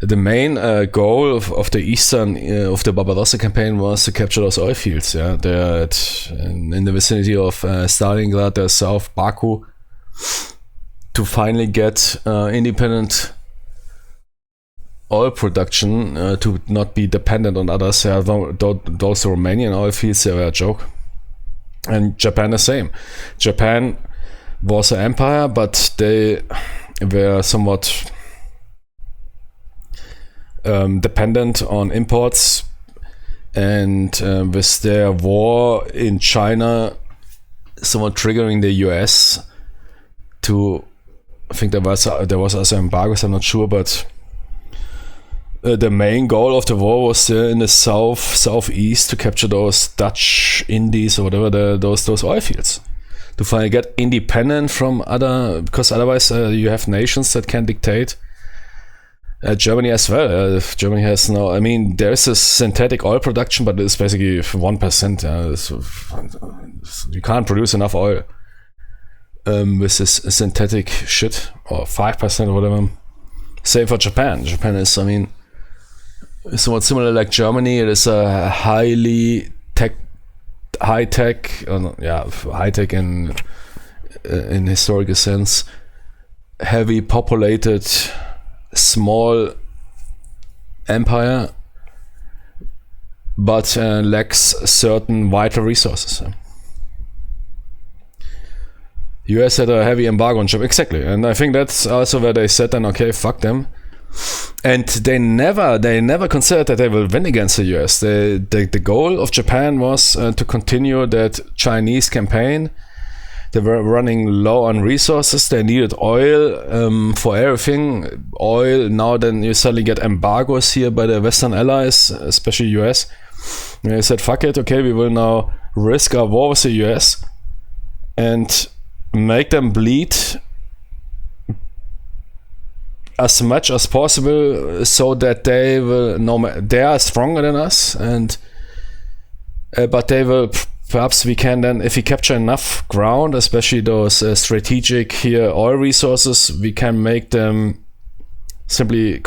The main goal of the eastern of the Barbarossa campaign was to capture those oil fields. Yeah, they're in the vicinity of Stalingrad, the South Baku, to finally get independent oil production to not be dependent on others. Yeah, those Romanian oil fields, they were a joke. And Japan the same. Japan was an empire, but they were somewhat dependent on imports, and with their war in China somewhat triggering the US to, I think there was also embargoes, I'm not sure, but the main goal of the war was in the southeast to capture those Dutch Indies or whatever, those oil fields, to finally get independent from other, because otherwise you have nations that can dictate. Germany as well. Germany has no. I mean, there's a synthetic oil production, but it's basically 1%. You can't produce enough oil with this synthetic shit, or 5% or whatever. Same for Japan. Japan is, I mean, somewhat similar like Germany. It is a high tech in historical sense, heavy populated, small empire, but lacks certain vital resources. US had a heavy embargo on Japan, exactly, and I think that's also where they said then, okay, fuck them, and they never considered that they will win against the US. The goal of Japan was to continue that Chinese campaign. They were running low on resources. They needed oil for everything. Oil, now then you suddenly get embargoes here by the Western allies, especially US. And they said, fuck it, okay, we will now risk our war with the US and make them bleed as much as possible so that they will they are stronger than us, and but they will. Perhaps we can then, if we capture enough ground, especially those strategic here oil resources, we can make them simply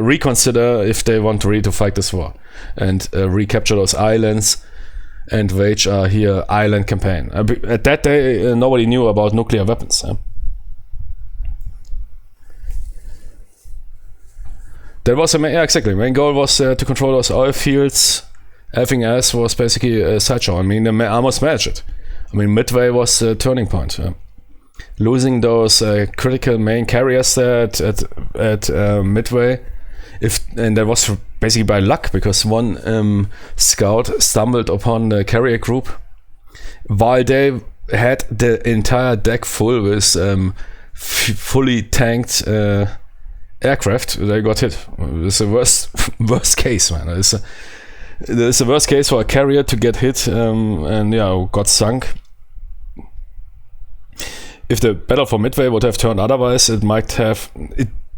reconsider if they want really to fight this war, and recapture those islands and wage a here island campaign. At that day, nobody knew about nuclear weapons. That was exactly. Main goal was to control those oil fields. Everything else was basically a sideshow. I mean, they almost managed it. I mean, Midway was a turning point. Losing those critical main carriers there at Midway, and that was basically by luck, because one scout stumbled upon the carrier group while they had the entire deck full with fully tanked aircraft. They got hit. It's the worst case, man. It's the worst case for a carrier to get hit and got sunk. If the battle for Midway would have turned otherwise, it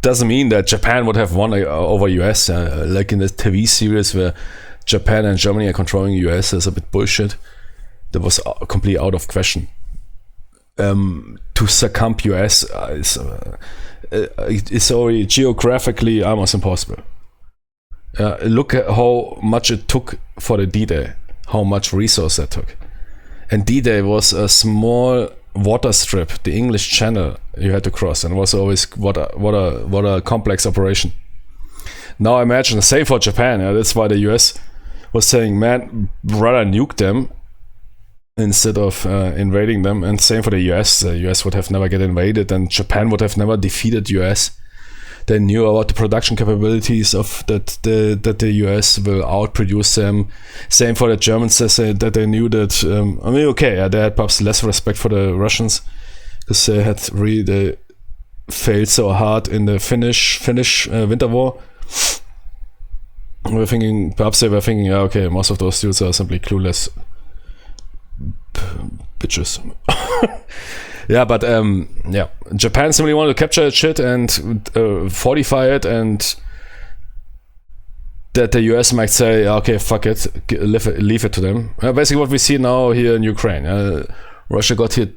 doesn't mean that Japan would have won over US, like in the TV series where Japan and Germany are controlling US. Is a bit bullshit. That was completely out of question. to succumb US is already geographically almost impossible. Look at how much it took for the D-Day, how much resource that took. And D-Day was a small water strip, the English Channel you had to cross, and was always what a complex operation. Now imagine, same for Japan, that's why the US was saying, man, rather nuke them instead of invading them, and same for the US. The US would have never get invaded, and Japan would have never defeated US. They knew about the production capabilities of that the US will outproduce them. Same for the Germans, that they knew that. They had perhaps less respect for the Russians because they failed so hard in the Finnish Winter War. They were thinking, most of those dudes are simply clueless bitches. Japan simply wanted to capture that shit and fortify it, and that the US might say, okay, fuck it, leave it to them. Basically what we see now here in Ukraine. Russia got hit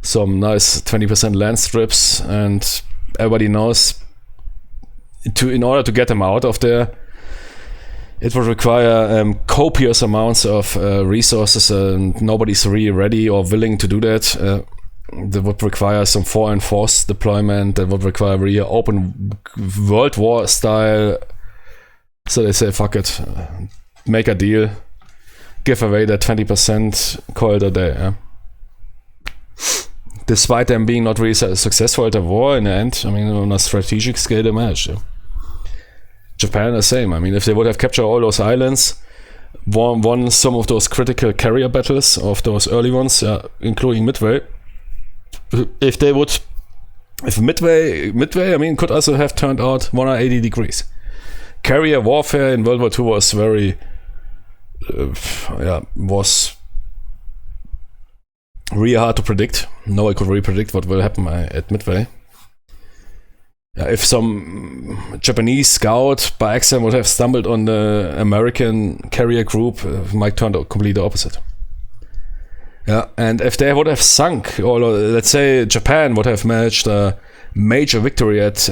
some nice 20% land strips, and everybody knows in order to get them out of there, it would require copious amounts of resources, and nobody's really ready or willing to do that. That would require some foreign force deployment. That would require really open World War style. So they say, fuck it, make a deal, give away that 20%, call it a day. Yeah? Despite them being not really successful at the war in the end, on a strategic scale, they managed. Yeah? Japan the same. If they would have captured all those islands, won some of those critical carrier battles of those early ones, including Midway. If Midway, could also have turned out 180 degrees. Carrier warfare in World War II was very, was really hard to predict. No one could really predict what will happen at Midway. If some Japanese scout by accident would have stumbled on the American carrier group, it might turn out completely the opposite. And if they would have sunk, or let's say Japan would have managed a major victory at,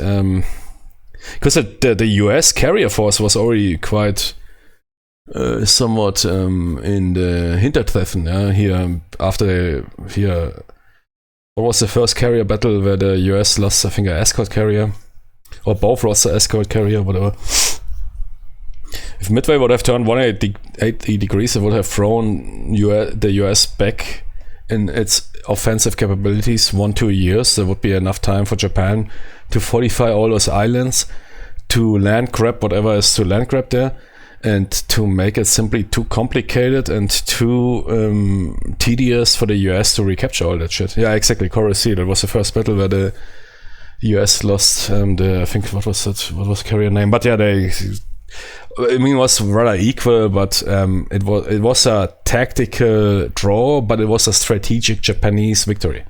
because the US carrier force was already quite somewhat in the Hintertreffen here after what was the first carrier battle where the US lost, I think, an escort carrier, or both lost an escort carrier, whatever. If Midway would have turned 180 degrees, it would have thrown the US back in its offensive capabilities 1-2 years. There would be enough time for Japan to fortify all those islands, to land grab whatever is to land grab there, and to make it simply too complicated and too tedious for the US to recapture all that shit. Yeah, exactly. Coral Sea, that was the first battle where the US lost I think, what was the carrier name? But yeah, it was rather equal, but it was a tactical draw, but it was a strategic Japanese victory.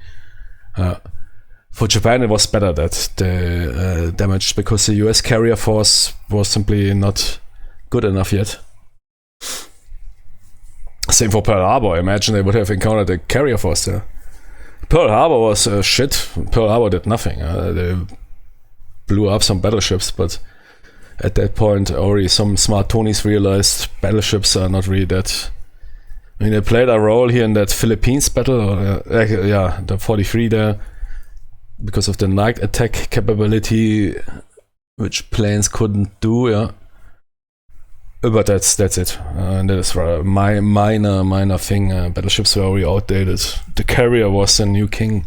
For Japan, it was better that they damaged, because the US carrier force was simply not good enough yet. Same for Pearl Harbor. Imagine they would have encountered a carrier force there. Pearl Harbor was shit. Pearl Harbor did nothing. They blew up some battleships, but at that point already some smart Tonys realized battleships are not really that. They played a role here in that Philippines battle, the 43 there, because of the night attack capability, which planes couldn't do, yeah. But that's it. And that is a minor thing. Battleships were already outdated. The carrier was the new king.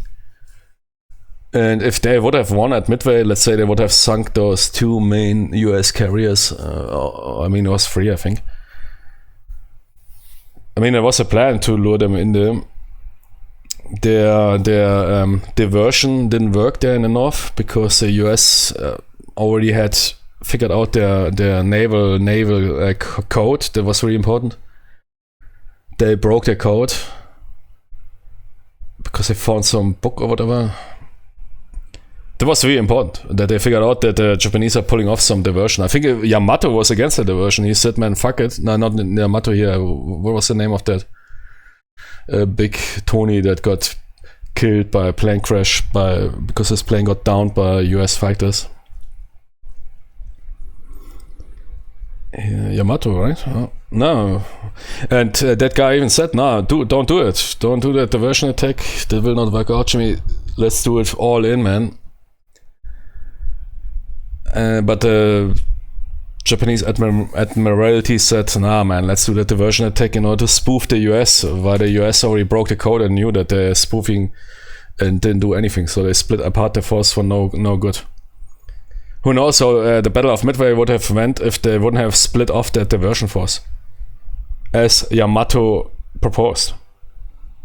And if they would have won at Midway, let's say they would have sunk those two main US carriers. It was 3, I think. There was a plan to lure them in there. Their diversion didn't work there in the north, because the US already had figured out their naval code. That was really important. They broke their code because they found some book or whatever. That was really important, that they figured out that the Japanese are pulling off some diversion. I think Yamato was against the diversion. He said, man, fuck it. No, not Yamato here. What was the name of that? Big Tony that got killed by a plane crash because his plane got downed by US fighters. Yamato, right? Oh, no. And that guy even said, "No, don't do it. Don't do that diversion attack. That will not work out, Jimmy. Let's do it all in, man." But the Japanese Admiralty said, "Nah, man, let's do that diversion attack in order to spoof the US, while the US already broke the code and knew that they're spoofing and didn't do anything. So they split apart the force for no good." Who knows how the Battle of Midway would have went if they wouldn't have split off that diversion force, as Yamato proposed.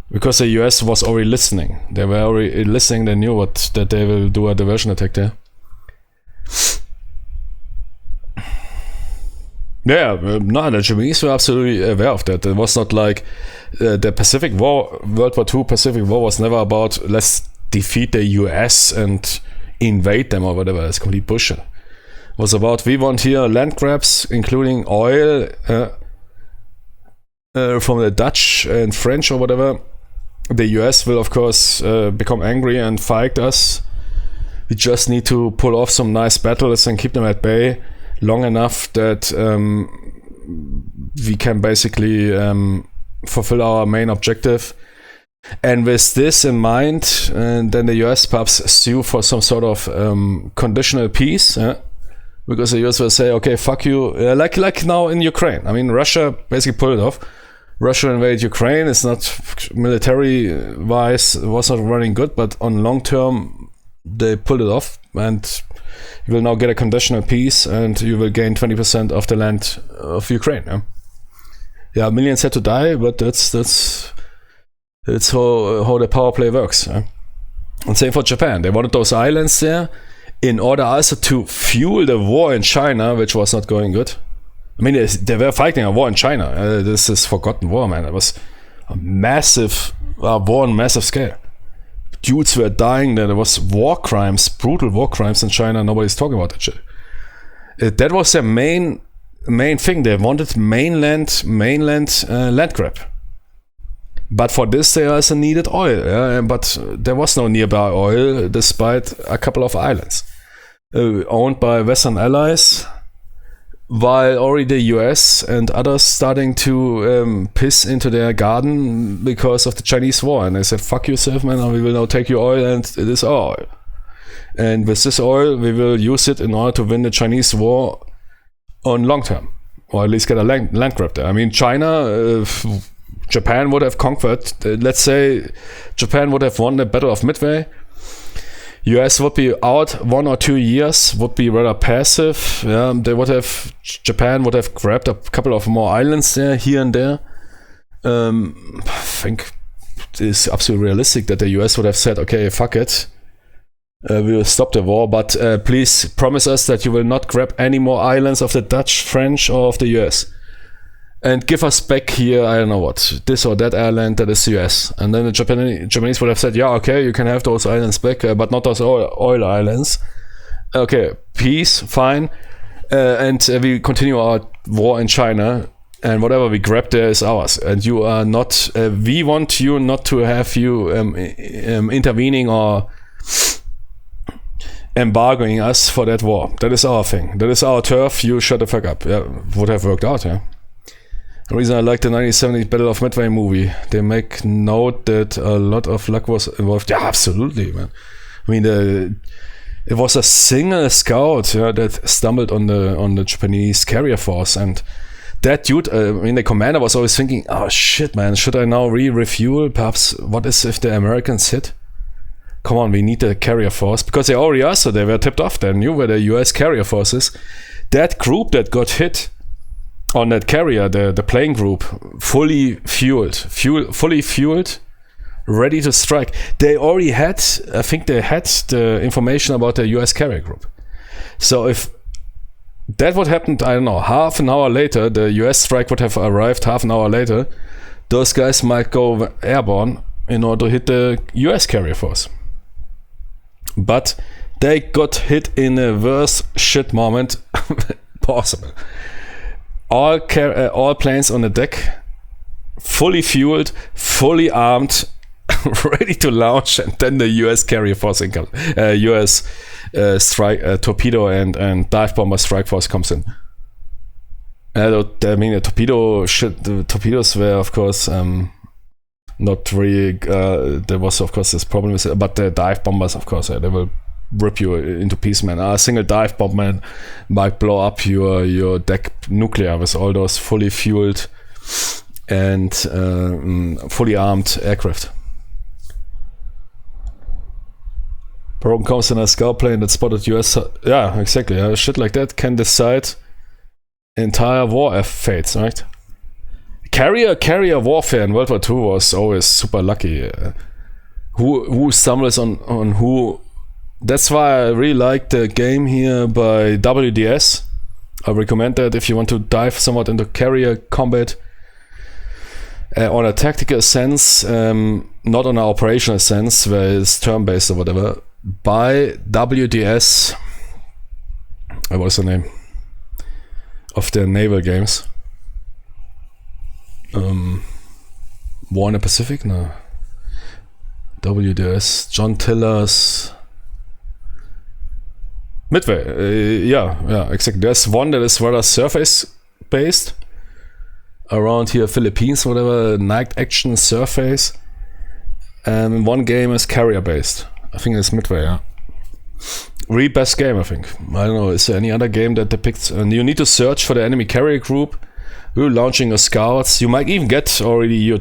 Because the US was already listening. They were already listening, they knew that they will do a diversion attack there. Yeah, no, the Japanese were absolutely aware of that. It was not like the Pacific War, World War II Pacific War was never about let's defeat the US and invade them or whatever. It's complete bullshit. It was about we want here land grabs, including oil from the Dutch and French or whatever. The US will of course become angry and fight us. We just need to pull off some nice battles and keep them at bay long enough that we can basically fulfill our main objective. And with this in mind, then the US perhaps sue for some sort of conditional peace, because the US will say, okay, fuck you, like now in Ukraine. I mean, Russia basically pulled it off. Russia invaded Ukraine. It's not military-wise, it was not running good, but on long term, they pulled it off, and you will now get a conditional peace, and you will gain 20% of the land of Ukraine. Yeah, millions had to die, but that's how the power play works. And same for Japan. They wanted those islands there in order also to fuel the war in China, which was not going good. I mean, they were fighting a war in China. This is forgotten war, man. It was a massive war on massive scale. Dudes were dying there. There was war crimes, brutal war crimes in China. Nobody's talking about that shit. That was their main thing. They wanted mainland land grab. But for this, they also needed oil. But there was no nearby oil, despite a couple of islands owned by Western allies, while already the US and others starting to piss into their garden because of the Chinese war. And they said, fuck yourself, man, we will now take your oil and it is our oil. And with this oil, we will use it in order to win the Chinese war on long term, or at least get a land grab there. I mean, China... Japan would have conquered, let's say Japan would have won the Battle of Midway. US would be out 1 or 2 years, would be rather passive. Japan would have grabbed a couple of more islands there, here and there. I think it's absolutely realistic that the US would have said, okay, fuck it. We will stop the war, but please promise us that you will not grab any more islands of the Dutch, French, or of the US. And give us back here, I don't know what, this or that island that is US. And then the Japanese would have said, yeah, okay, you can have those islands back, but not those oil islands. Okay, peace, fine. And we continue our war in China, and whatever we grab there is ours. And you are not, we want you not to have you intervening or embargoing us for that war. That is our thing. That is our turf. You shut the fuck up. Yeah, would have worked out, yeah. The reason I like the 1970 Battle of Midway movie, they make note that a lot of luck was involved. Yeah, absolutely, man. I mean, it was a single scout that stumbled on the Japanese carrier force, and that dude, the commander was always thinking, oh shit, man, should I now refuel? Perhaps, what is if the Americans hit? Come on, we need the carrier force, because they already are, so they were tipped off. They knew where the US carrier force is. That group that got hit on that carrier, the plane group, fully fueled, ready to strike. They already had, I think they had the information about the US carrier group. So if that would happen, I don't know, half an hour later, the US strike would have arrived half an hour later, those guys might go airborne in order to hit the US carrier force. But they got hit in the worst shit moment possible. All planes on the deck fully fueled, fully armed, ready to launch, and then the US carrier force comes. US strike torpedo and dive bomber strike force comes in. I mean, the torpedoes were, of course, not really. There was, of course, this problem with it, but the dive bombers, of course, they will rip you into pieces, man. A single dive bomb, man, might blow up your deck nuclear with all those fully fueled and fully armed aircraft. Broken comes in a scout plane that spotted US. Yeah, exactly. Shit like that can decide entire war fates, right? Carrier warfare in World War II was always super lucky. Who stumbles on who? That's why I really like the game here by WDS. I recommend that if you want to dive somewhat into carrier combat on a tactical sense, not on an operational sense where it's turn-based or whatever. By WDS, what's the name of their naval games? War in the Pacific? No. WDS, John Tiller's Midway. Yeah, exactly. There's one that is rather surface based around here, Philippines, whatever, night action surface, and one game is carrier based. I think it's Midway. Yeah, really best game. I think. I don't know. Is there any other game that depicts? And you need to search for the enemy carrier group. You're launching your scouts. You might even get already your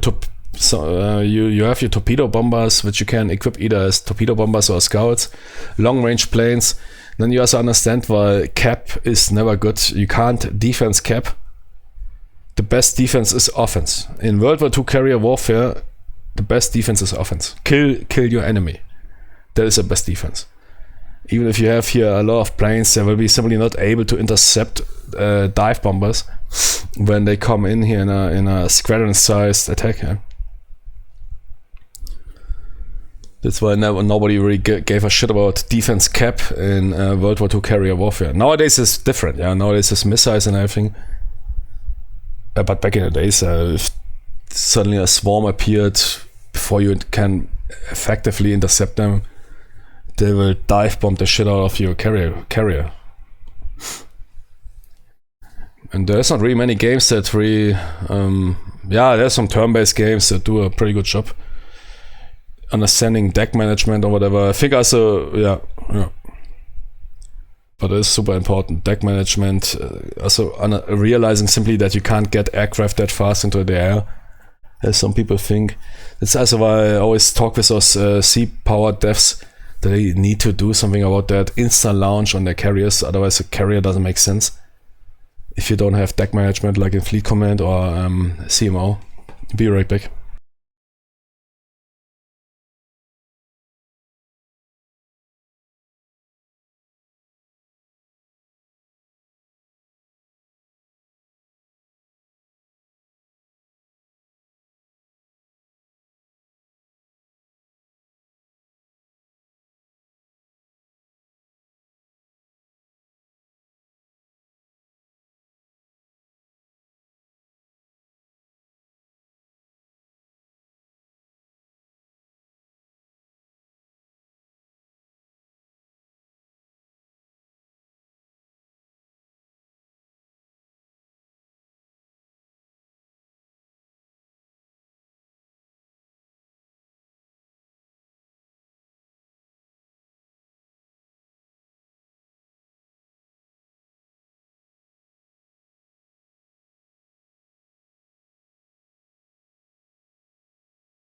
you have your torpedo bombers, which you can equip either as torpedo bombers or scouts, long range planes. Then you also understand why cap is never good. You can't defense cap. The best defense is offense. In World War II carrier warfare, the best defense is offense. Kill your enemy. That is the best defense. Even if you have here a lot of planes, they will be simply not able to intercept dive bombers when they come in here in a squadron-sized attack. Yeah? That's why nobody really gave a shit about defense cap in World War II carrier warfare. Nowadays it's different. Yeah, nowadays it's missiles and everything. But back in the days, if suddenly a swarm appeared before you can effectively intercept them, they will dive bomb the shit out of your carrier. And there's not really many games that really, there's some turn-based games that do a pretty good job understanding deck management or whatever. I think also, yeah. But it's super important. Deck management, also realizing simply that you can't get aircraft that fast into the air, as some people think. That's also why I always talk with those sea-powered devs that they need to do something about that instant launch on their carriers. Otherwise, a carrier doesn't make sense if you don't have deck management like in Fleet Command or CMO. Be right back.